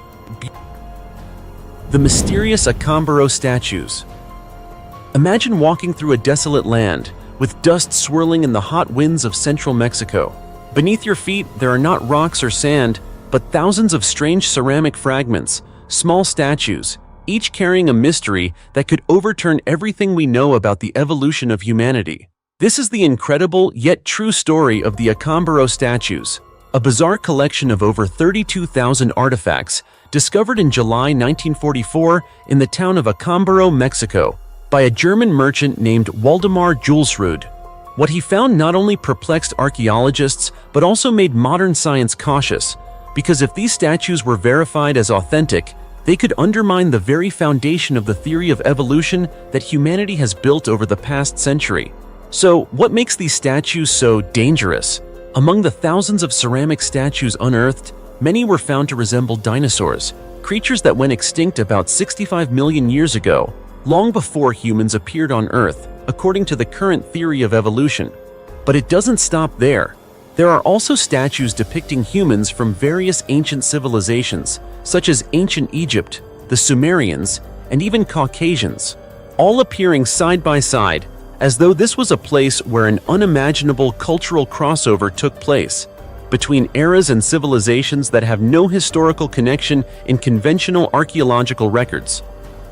The mysterious Acambaro statues. Imagine walking through a desolate land, with dust swirling in the hot winds of central Mexico. Beneath your feet, there are not rocks or sand, but thousands of strange ceramic fragments, small statues, each carrying a mystery that could overturn everything we know about the evolution of humanity. This is the incredible yet true story of the Acambaro statues, a bizarre collection of over 32,000 artifacts discovered in July 1944 in the town of Acambaro, Mexico, by a German merchant named Waldemar Julsrud. What he found not only perplexed archaeologists, but also made modern science cautious, because if these statues were verified as authentic, they could undermine the very foundation of the theory of evolution that humanity has built over the past century. So, what makes these statues so dangerous? Among the thousands of ceramic statues unearthed, many were found to resemble dinosaurs, creatures that went extinct about 65 million years ago, long before humans appeared on Earth, according to the current theory of evolution. But it doesn't stop there. There are also statues depicting humans from various ancient civilizations, such as ancient Egypt, the Sumerians, and even Caucasians, all appearing side by side, as though this was a place where an unimaginable cultural crossover took place, between eras and civilizations that have no historical connection in conventional archaeological records.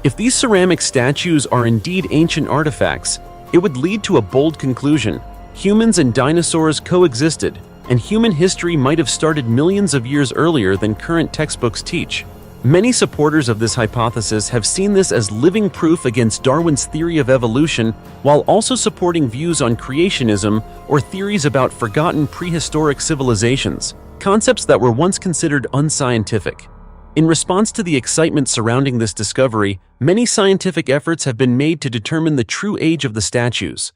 If these ceramic statues are indeed ancient artifacts, it would lead to a bold conclusion. Humans and dinosaurs coexisted, and human history might have started millions of years earlier than current textbooks teach. Many supporters of this hypothesis have seen this as living proof against Darwin's theory of evolution, while also supporting views on creationism or theories about forgotten prehistoric civilizations, concepts that were once considered unscientific. In response to the excitement surrounding this discovery, many scientific efforts have been made to determine the true age of the statues.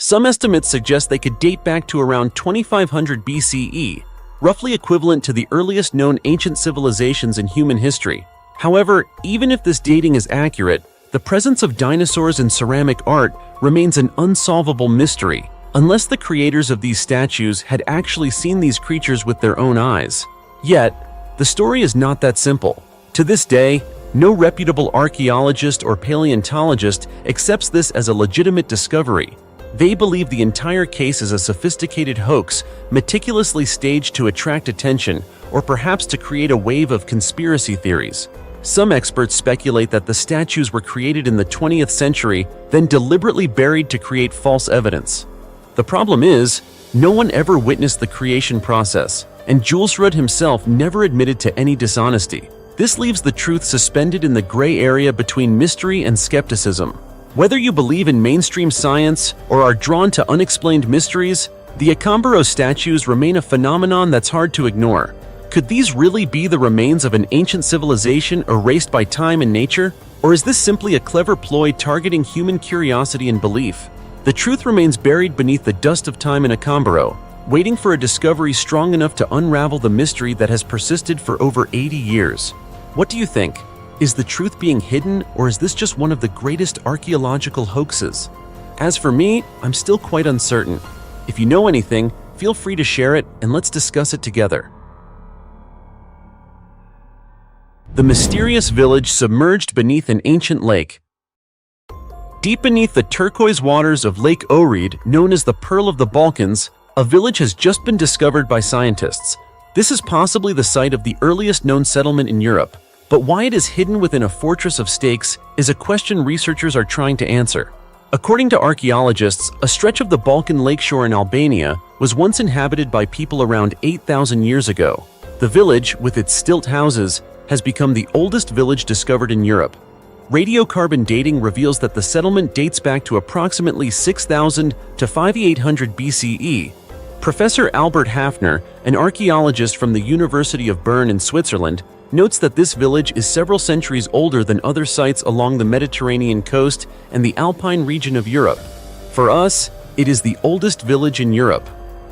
Some estimates suggest they could date back to around 2500 BCE, roughly equivalent to the earliest known ancient civilizations in human history. However, even if this dating is accurate, the presence of dinosaurs in ceramic art remains an unsolvable mystery, unless the creators of these statues had actually seen these creatures with their own eyes. Yet, the story is not that simple. To this day, no reputable archaeologist or paleontologist accepts this as a legitimate discovery. They believe the entire case is a sophisticated hoax, meticulously staged to attract attention, or perhaps to create a wave of conspiracy theories. Some experts speculate that the statues were created in the 20th century, then deliberately buried to create false evidence. The problem is, no one ever witnessed the creation process, and Julsrud himself never admitted to any dishonesty. This leaves the truth suspended in the gray area between mystery and skepticism. Whether you believe in mainstream science or are drawn to unexplained mysteries, the Acambaro statues remain a phenomenon that's hard to ignore. Could these really be the remains of an ancient civilization erased by time and nature? Or is this simply a clever ploy targeting human curiosity and belief? The truth remains buried beneath the dust of time in Acambaro, waiting for a discovery strong enough to unravel the mystery that has persisted for over 80 years. What do you think? Is the truth being hidden, or is this just one of the greatest archaeological hoaxes? As for me, I'm still quite uncertain. If you know anything, feel free to share it and let's discuss it together. The mysterious village submerged beneath an ancient lake. Deep beneath the turquoise waters of Lake Ohrid, known as the Pearl of the Balkans, a village has just been discovered by scientists. This is possibly the site of the earliest known settlement in Europe. But why it is hidden within a fortress of stakes is a question researchers are trying to answer. According to archaeologists, a stretch of the Balkan lakeshore in Albania was once inhabited by people around 8,000 years ago. The village, with its stilt houses, has become the oldest village discovered in Europe. Radiocarbon dating reveals that the settlement dates back to approximately 6000 to 5800 BCE. Professor Albert Hafner, an archaeologist from the University of Bern in Switzerland, notes that this village is several centuries older than other sites along the Mediterranean coast and the Alpine region of Europe. For us, it is the oldest village in Europe.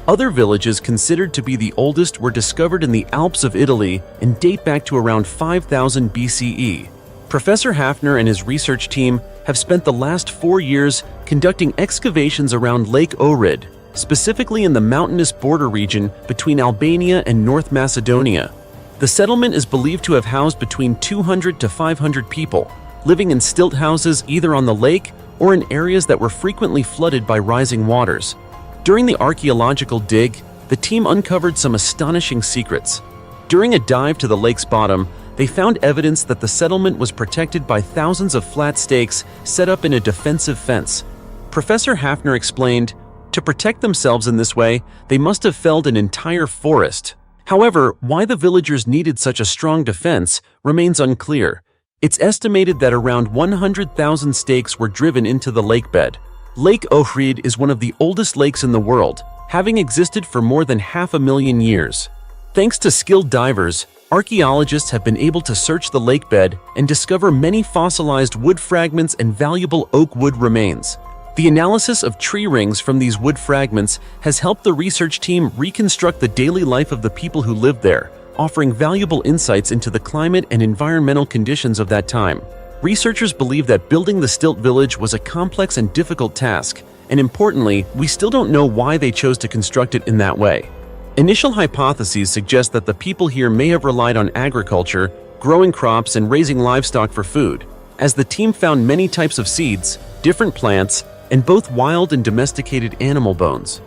Other villages considered to be the oldest were discovered in the Alps of Italy and date back to around 5000 BCE. Professor Hafner and his research team have spent the last 4 years conducting excavations around Lake Ohrid, specifically in the mountainous border region between Albania and North Macedonia. The settlement is believed to have housed between 200 to 500 people, living in stilt houses either on the lake or in areas that were frequently flooded by rising waters. During the archaeological dig, the team uncovered some astonishing secrets. During a dive to the lake's bottom, they found evidence that the settlement was protected by thousands of flat stakes set up in a defensive fence. Professor Hafner explained, to protect themselves in this way, they must have felled an entire forest. However, why the villagers needed such a strong defense remains unclear. It's estimated that around 100,000 stakes were driven into the lakebed. Lake Ohrid is one of the oldest lakes in the world, having existed for more than 500,000 years. Thanks to skilled divers, archaeologists have been able to search the lakebed and discover many fossilized wood fragments and valuable oak wood remains. The analysis of tree rings from these wood fragments has helped the research team reconstruct the daily life of the people who lived there, offering valuable insights into the climate and environmental conditions of that time. Researchers believe that building the stilt village was a complex and difficult task, and importantly, we still don't know why they chose to construct it in that way. Initial hypotheses suggest that the people here may have relied on agriculture, growing crops and raising livestock for food, as the team found many types of seeds, different plants, and both wild and domesticated animal bones.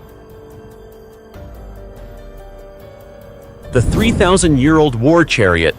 The 3,000-year-old war chariot.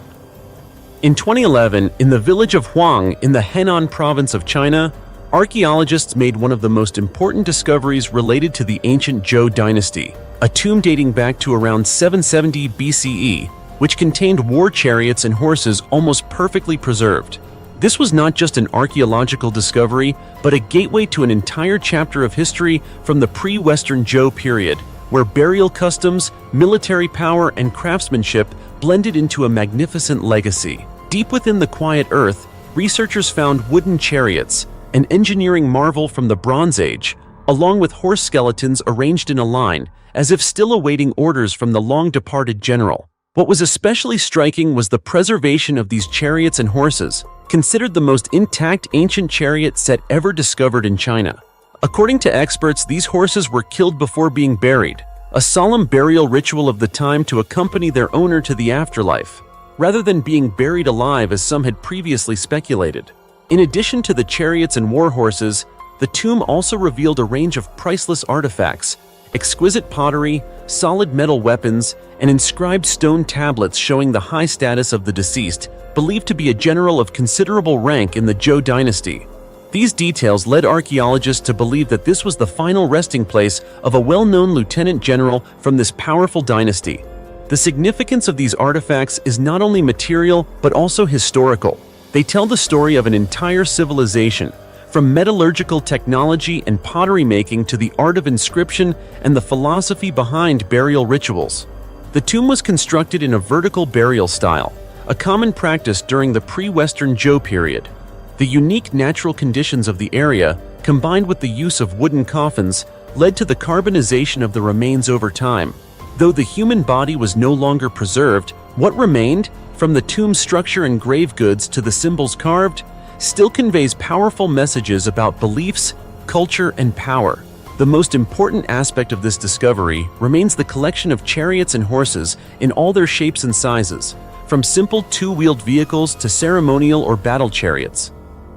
In 2011, in the village of Huang in the Henan province of China, archaeologists made one of the most important discoveries related to the ancient Zhou dynasty, a tomb dating back to around 770 BCE, which contained war chariots and horses almost perfectly preserved. This was not just an archaeological discovery, but a gateway to an entire chapter of history from the pre-Western Zhou period, where burial customs, military power, and craftsmanship blended into a magnificent legacy. Deep within the quiet earth, researchers found wooden chariots, an engineering marvel from the Bronze Age, along with horse skeletons arranged in a line, as if still awaiting orders from the long-departed general. What was especially striking was the preservation of these chariots and horses, considered the most intact ancient chariot set ever discovered in China. According to experts, these horses were killed before being buried, a solemn burial ritual of the time to accompany their owner to the afterlife, rather than being buried alive as some had previously speculated. In addition to the chariots and war horses, the tomb also revealed a range of priceless artifacts, exquisite pottery, solid metal weapons, and inscribed stone tablets showing the high status of the deceased, believed to be a general of considerable rank in the Zhou dynasty. These details led archaeologists to believe that this was the final resting place of a well-known lieutenant general from this powerful dynasty. The significance of these artifacts is not only material but also historical. They tell the story of an entire civilization, from metallurgical technology and pottery making to the art of inscription and the philosophy behind burial rituals. The tomb was constructed in a vertical burial style, a common practice during the pre-Western Zhou period. The unique natural conditions of the area, combined with the use of wooden coffins, led to the carbonization of the remains over time. Though the human body was no longer preserved, what remained, from the tomb structure and grave goods to the symbols carved, still conveys powerful messages about beliefs, culture, and power. The most important aspect of this discovery remains the collection of chariots and horses in all their shapes and sizes, from simple two-wheeled vehicles to ceremonial or battle chariots.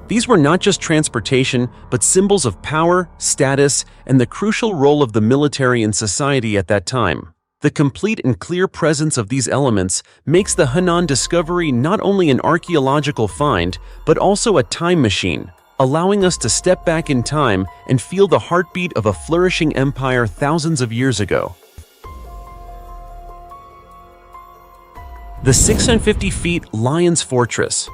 These were not just transportation, but symbols of power, status, and the crucial role of the military in society at that time. The complete and clear presence of these elements makes the Henan discovery not only an archaeological find, but also a time machine, allowing us to step back in time and feel the heartbeat of a flourishing empire thousands of years ago. the 650 feet Lion's Fortress.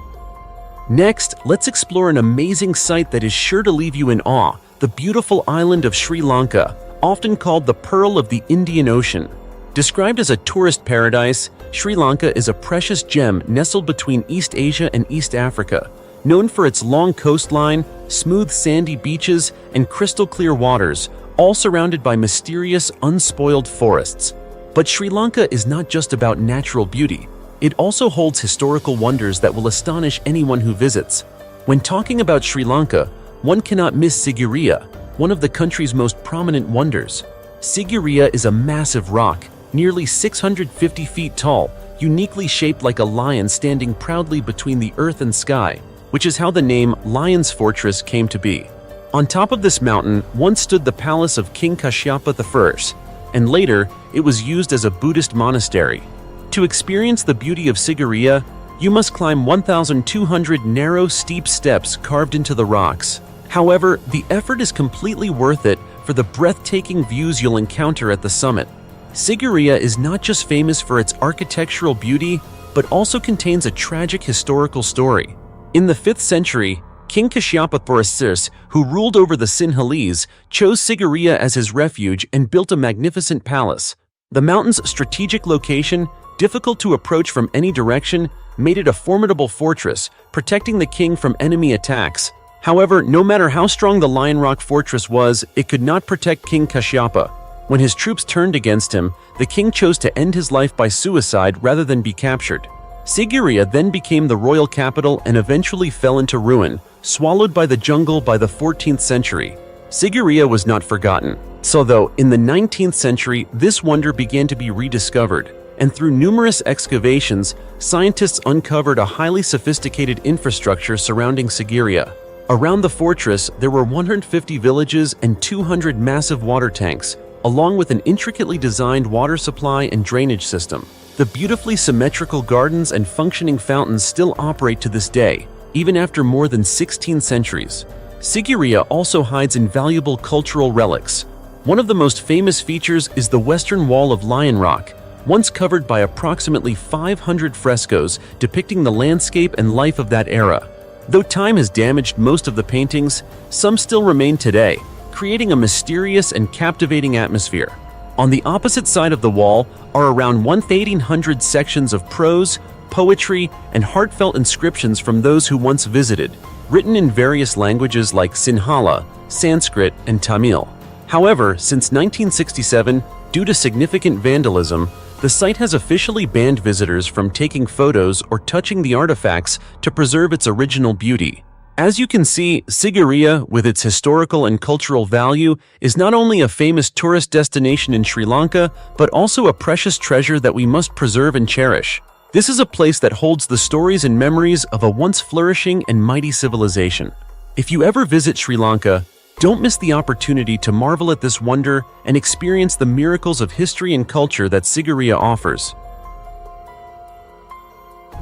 Next, let's explore an amazing site that is sure to leave you in awe, the beautiful island of Sri Lanka, often called the Pearl of the Indian Ocean. Described as a tourist paradise, Sri Lanka is a precious gem nestled between East Asia and East Africa, known for its long coastline, smooth sandy beaches, and crystal-clear waters, all surrounded by mysterious, unspoiled forests. But Sri Lanka is not just about natural beauty. It also holds historical wonders that will astonish anyone who visits. When talking about Sri Lanka, one cannot miss Sigiriya, one of the country's most prominent wonders. Sigiriya is a massive rock, nearly 650 feet tall, uniquely shaped like a lion standing proudly between the earth and sky, which is how the name Lion's Fortress came to be. On top of this mountain once stood the palace of King Kashyapa I, and later it was used as a Buddhist monastery. To experience the beauty of Sigiriya, you must climb 1,200 narrow, steep steps carved into the rocks. However, the effort is completely worth it for the breathtaking views you'll encounter at the summit. Sigiriya is not just famous for its architectural beauty, but also contains a tragic historical story. In the 5th century, King Kashyapa I, who ruled over the Sinhalese, chose Sigiriya as his refuge and built a magnificent palace. The mountain's strategic location, difficult to approach from any direction, made it a formidable fortress, protecting the king from enemy attacks. However, no matter how strong the Lion Rock Fortress was, it could not protect King Kashyapa. When his troops turned against him, the king chose to end his life by suicide rather than be captured. Sigiriya then became the royal capital and eventually fell into ruin, swallowed by the jungle by the 14th century. Sigiriya was not forgotten. So though, in the 19th century, this wonder began to be rediscovered, and through numerous excavations, scientists uncovered a highly sophisticated infrastructure surrounding Sigiriya. Around the fortress, there were 150 villages and 200 massive water tanks, along with an intricately designed water supply and drainage system. The beautifully symmetrical gardens and functioning fountains still operate to this day, even after more than 16 centuries. Sigiriya also hides invaluable cultural relics. One of the most famous features is the western wall of Lion Rock, once covered by approximately 500 frescoes depicting the landscape and life of that era. Though time has damaged most of the paintings, some still remain today, creating a mysterious and captivating atmosphere. On the opposite side of the wall are around 1,800 sections of prose, poetry, and heartfelt inscriptions from those who once visited, written in various languages like Sinhala, Sanskrit, and Tamil. However, since 1967, due to significant vandalism, the site has officially banned visitors from taking photos or touching the artifacts to preserve its original beauty. As you can see, Sigiriya, with its historical and cultural value, is not only a famous tourist destination in Sri Lanka, but also a precious treasure that we must preserve and cherish. This is a place that holds the stories and memories of a once flourishing and mighty civilization. If you ever visit Sri Lanka, don't miss the opportunity to marvel at this wonder and experience the miracles of history and culture that Sigiriya offers.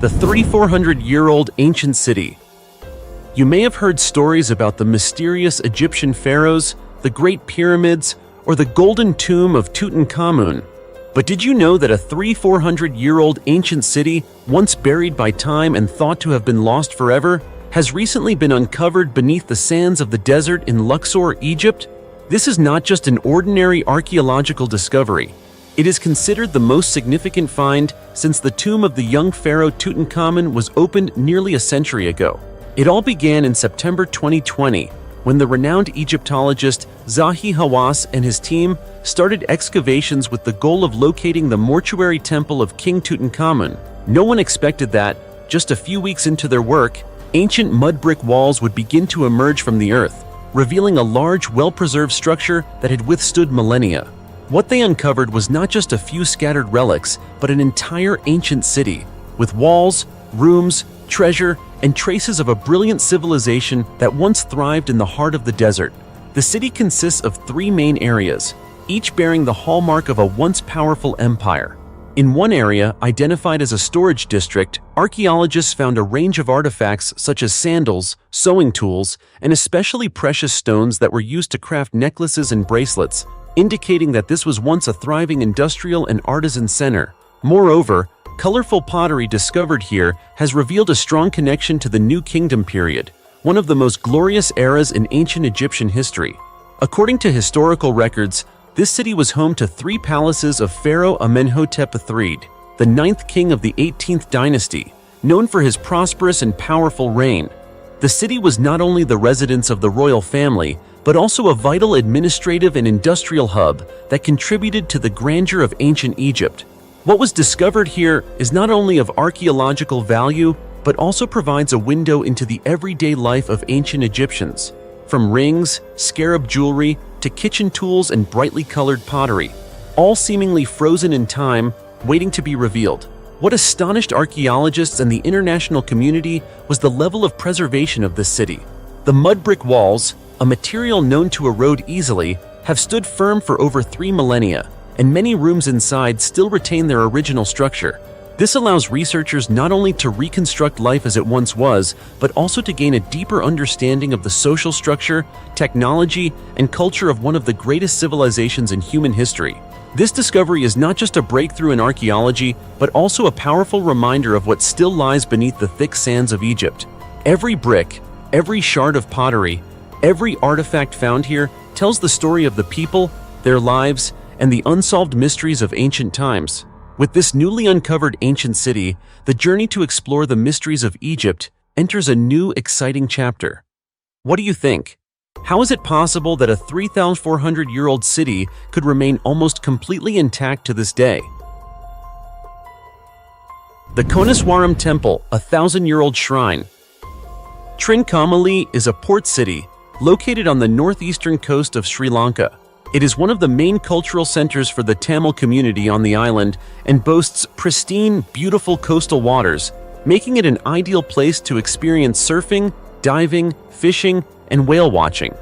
The 3,400-year-old ancient city. You may have heard stories about the mysterious Egyptian pharaohs, the Great Pyramids, or the Golden Tomb of Tutankhamun. But did you know that a 3,400-year-old ancient city, once buried by time and thought to have been lost forever, has recently been uncovered beneath the sands of the desert in Luxor, Egypt? This is not just an ordinary archaeological discovery. It is considered the most significant find since the tomb of the young pharaoh Tutankhamun was opened nearly a century ago. It all began in September 2020, when the renowned Egyptologist Zahi Hawass and his team started excavations with the goal of locating the mortuary temple of King Tutankhamun. No one expected that, just a few weeks into their work, ancient mud brick walls would begin to emerge from the earth, revealing a large, well-preserved structure that had withstood millennia. What they uncovered was not just a few scattered relics, but an entire ancient city, with walls, rooms, treasure, and traces of a brilliant civilization that once thrived in the heart of the desert. The city consists of 3 main areas, each bearing the hallmark of a once powerful empire. In one area, identified as a storage district, archaeologists found a range of artifacts such as sandals, sewing tools, and especially precious stones that were used to craft necklaces and bracelets, indicating that this was once a thriving industrial and artisan center. Moreover, Colorful pottery discovered here has revealed a strong connection to the New Kingdom period, one of the most glorious eras in ancient Egyptian history. According to historical records, this city was home to 3 palaces of Pharaoh Amenhotep III, the 9th king of the 18th dynasty, known for his prosperous and powerful reign. The city was not only the residence of the royal family, but also a vital administrative and industrial hub that contributed to the grandeur of ancient Egypt. What was discovered here is not only of archaeological value, but also provides a window into the everyday life of ancient Egyptians. From rings, scarab jewelry, to kitchen tools and brightly colored pottery, all seemingly frozen in time, waiting to be revealed. What astonished archaeologists and the international community was the level of preservation of this city. The mud brick walls, a material known to erode easily, have stood firm for over 3 millennia, and many rooms inside still retain their original structure. This allows researchers not only to reconstruct life as it once was, but also to gain a deeper understanding of the social structure, technology, and culture of one of the greatest civilizations in human history. This discovery is not just a breakthrough in archaeology, but also a powerful reminder of what still lies beneath the thick sands of Egypt. Every brick, every shard of pottery, every artifact found here tells the story of the people, their lives, and the unsolved mysteries of ancient times. With this newly uncovered ancient city, the journey to explore the mysteries of Egypt enters a new, exciting chapter. What do you think? How is it possible that a 3,400-year-old city could remain almost completely intact to this day? The Koneswaram Temple, a 1,000-year-old shrine. Trincomalee is a port city located on the northeastern coast of Sri Lanka. It is one of the main cultural centers for the Tamil community on the island and boasts pristine, beautiful coastal waters, making it an ideal place to experience surfing, diving, fishing, and whale watching.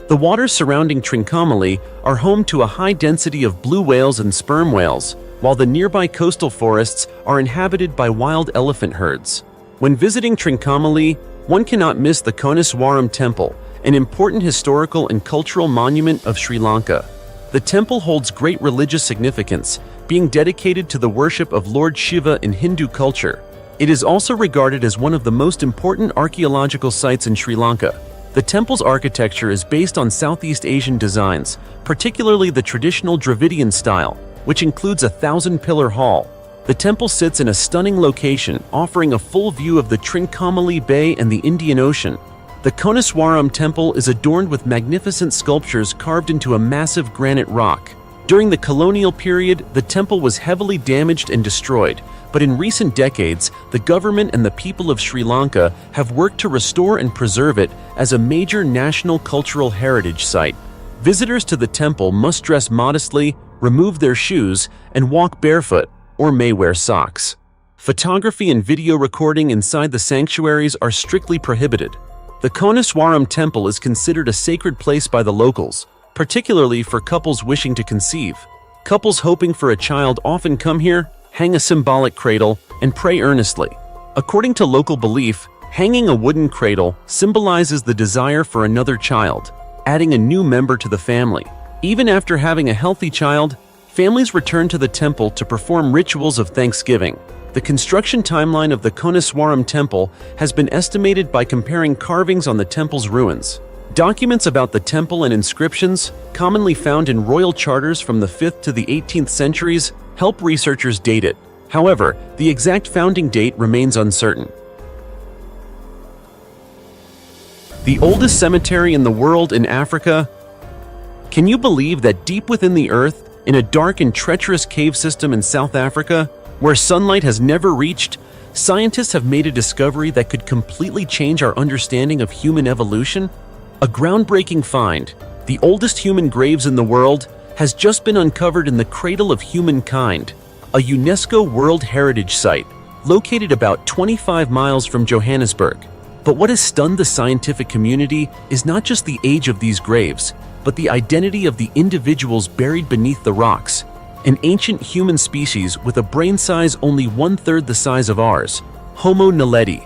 The waters surrounding Trincomalee are home to a high density of blue whales and sperm whales, while the nearby coastal forests are inhabited by wild elephant herds. When visiting Trincomalee, one cannot miss the Koneswaram Temple, an important historical and cultural monument of Sri Lanka. The temple holds great religious significance, being dedicated to the worship of Lord Shiva in Hindu culture. It is also regarded as one of the most important archaeological sites in Sri Lanka. The temple's architecture is based on Southeast Asian designs, particularly the traditional Dravidian style, which includes a 1,000-pillar hall. The temple sits in a stunning location, offering a full view of the Trincomalee Bay and the Indian Ocean. The Koneswaram Temple is adorned with magnificent sculptures carved into a massive granite rock. During the colonial period, the temple was heavily damaged and destroyed, but in recent decades, the government and the people of Sri Lanka have worked to restore and preserve it as a major national cultural heritage site. Visitors to the temple must dress modestly, remove their shoes, and walk barefoot, or may wear socks. Photography and video recording inside the sanctuaries are strictly prohibited. The Koneswaram Temple is considered a sacred place by the locals, particularly for couples wishing to conceive. Couples hoping for a child often come here, hang a symbolic cradle, and pray earnestly. According to local belief, hanging a wooden cradle symbolizes the desire for another child, adding a new member to the family. Even after having a healthy child, families return to the temple to perform rituals of thanksgiving. The construction timeline of the Koneswaram Temple has been estimated by comparing carvings on the temple's ruins. Documents about the temple and inscriptions, commonly found in royal charters from the 5th to the 18th centuries, help researchers date it. However, the exact founding date remains uncertain. The oldest cemetery in the world in Africa? Can you believe that deep within the earth, in a dark and treacherous cave system in South Africa, where sunlight has never reached, scientists have made a discovery that could completely change our understanding of human evolution? A groundbreaking find, the oldest human graves in the world, has just been uncovered in the Cradle of Humankind, a UNESCO World Heritage Site, located about 25 miles from Johannesburg. But what has stunned the scientific community is not just the age of these graves, but the identity of the individuals buried beneath the rocks. An ancient human species with a brain size only 1/3 the size of ours, Homo naledi.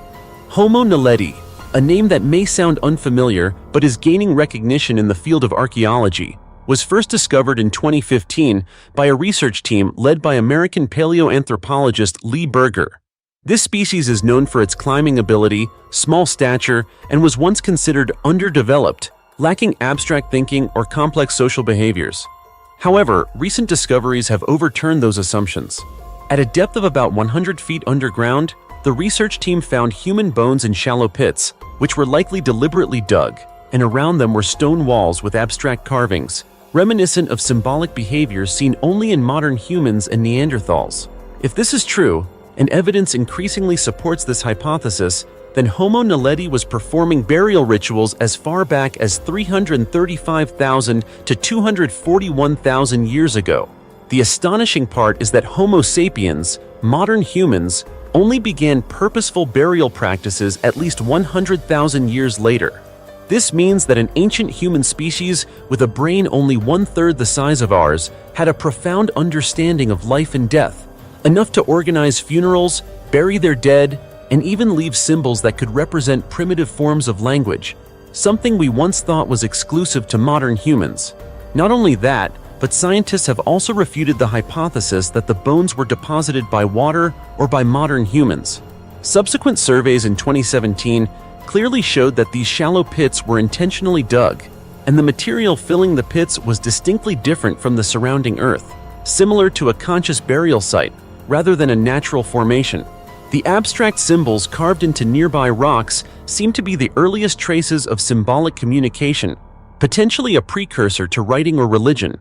Homo naledi, a name that may sound unfamiliar but is gaining recognition in the field of archaeology. was first discovered in 2015 by a research team led by American paleoanthropologist Lee Berger. This species is known for its climbing ability, small stature, and was once considered underdeveloped, lacking abstract thinking or complex social behaviors. However, recent discoveries have overturned those assumptions. At a depth of about 100 feet underground, the research team found human bones in shallow pits, which were likely deliberately dug, and around them were stone walls with abstract carvings, reminiscent of symbolic behaviors seen only in modern humans and Neanderthals. If this is true, and evidence increasingly supports this hypothesis, then Homo naledi was performing burial rituals as far back as 335,000 to 241,000 years ago. The astonishing part is that Homo sapiens, modern humans, only began purposeful burial practices at least 100,000 years later. This means that an ancient human species with a brain only 1/3 the size of ours had a profound understanding of life and death, enough to organize funerals, bury their dead, and even leave symbols that could represent primitive forms of language, something we once thought was exclusive to modern humans. Not only that, but scientists have also refuted the hypothesis that the bones were deposited by water or by modern humans. Subsequent surveys in 2017 clearly showed that these shallow pits were intentionally dug, and the material filling the pits was distinctly different from the surrounding earth, similar to a conscious burial site rather than a natural formation. The abstract symbols carved into nearby rocks seem to be the earliest traces of symbolic communication, potentially a precursor to writing or religion.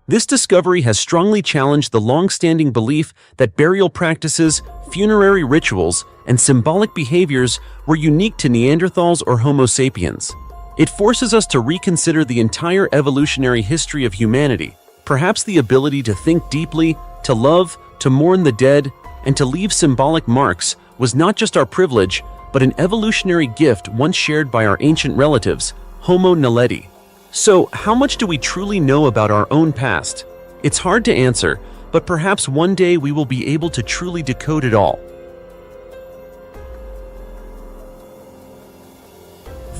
This discovery has strongly challenged the long-standing belief that burial practices, funerary rituals, and symbolic behaviors were unique to Neanderthals or Homo sapiens. It forces us to reconsider the entire evolutionary history of humanity. Perhaps the ability to think deeply, to love, to mourn the dead, and to leave symbolic marks was not just our privilege, but an evolutionary gift once shared by our ancient relatives, Homo naledi. So, how much do we truly know about our own past? It's hard to answer, but perhaps one day we will be able to truly decode it all.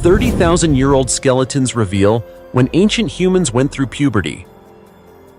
30,000-year-old skeletons reveal when ancient humans went through puberty.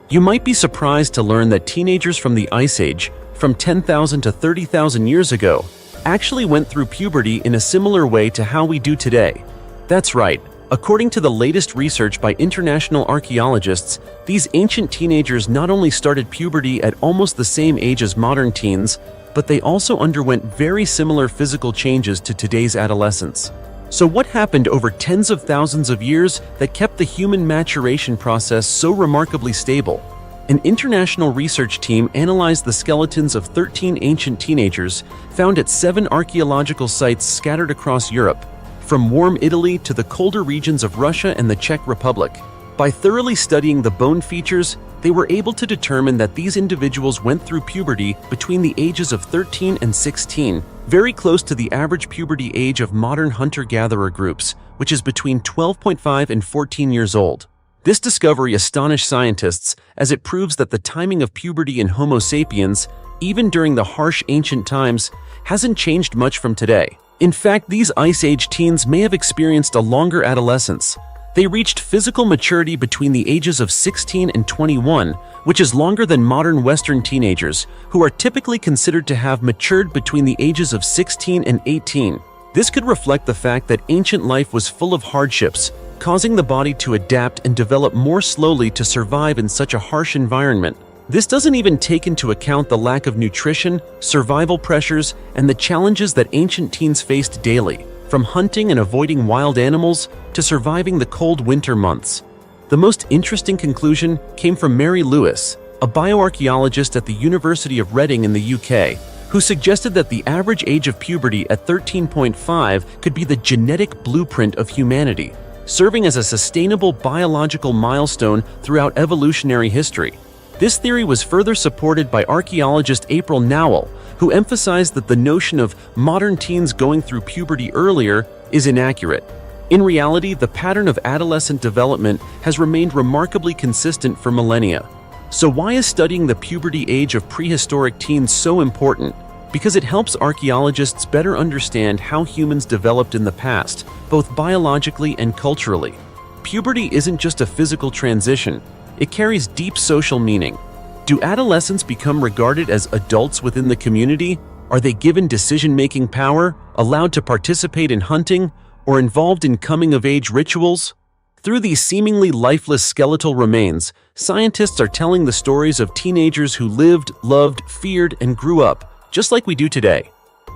You might be surprised to learn that teenagers from the Ice Age, from 10,000 to 30,000 years ago, actually went through puberty in a similar way to how we do today. That's right. According to the latest research by international archaeologists, these ancient teenagers not only started puberty at almost the same age as modern teens, but they also underwent very similar physical changes to today's adolescents. So what happened over tens of thousands of years that kept the human maturation process so remarkably stable? An international research team analyzed the skeletons of 13 ancient teenagers found at 7 archaeological sites scattered across Europe, from warm Italy to the colder regions of Russia and the Czech Republic. By thoroughly studying the bone features, they were able to determine that these individuals went through puberty between the ages of 13 and 16, very close to the average puberty age of modern hunter-gatherer groups, which is between 12.5 and 14 years old. This discovery astonished scientists as it proves that the timing of puberty in Homo sapiens, even during the harsh ancient times, hasn't changed much from today. In fact, these Ice Age teens may have experienced a longer adolescence. They reached physical maturity between the ages of 16 and 21, which is longer than modern Western teenagers, who are typically considered to have matured between the ages of 16 and 18. This could reflect the fact that ancient life was full of hardships, causing the body to adapt and develop more slowly to survive in such a harsh environment. This doesn't even take into account the lack of nutrition, survival pressures, and the challenges that ancient teens faced daily, from hunting and avoiding wild animals to surviving the cold winter months. The most interesting conclusion came from Mary Lewis, a bioarchaeologist at the University of Reading in the UK, who suggested that the average age of puberty at 13.5 could be the genetic blueprint of humanity, serving as a sustainable biological milestone throughout evolutionary history. This theory was further supported by archaeologist April Nowell, who emphasized that the notion of modern teens going through puberty earlier is inaccurate. In reality, the pattern of adolescent development has remained remarkably consistent for millennia. So why is studying the puberty age of prehistoric teens so important? Because it helps archaeologists better understand how humans developed in the past, both biologically and culturally. Puberty isn't just a physical transition, It carries deep social meaning. Do adolescents become regarded as adults within the community? Are they given decision-making power, allowed to participate in hunting, or involved in coming-of-age rituals? Through these seemingly lifeless skeletal remains, scientists are telling the stories of teenagers who lived, loved, feared, and grew up, just like we do today.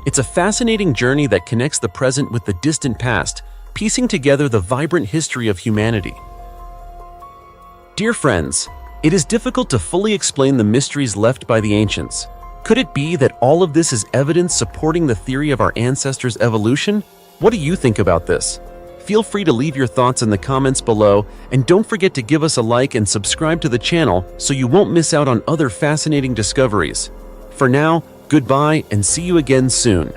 It's a fascinating journey that connects the present with the distant past, piecing together the vibrant history of humanity. Dear friends, it is difficult to fully explain the mysteries left by the ancients. Could it be that all of this is evidence supporting the theory of our ancestors' evolution? What do you think about this? Feel free to leave your thoughts in the comments below, and don't forget to give us a like and subscribe to the channel so you won't miss out on other fascinating discoveries. For now, goodbye and see you again soon.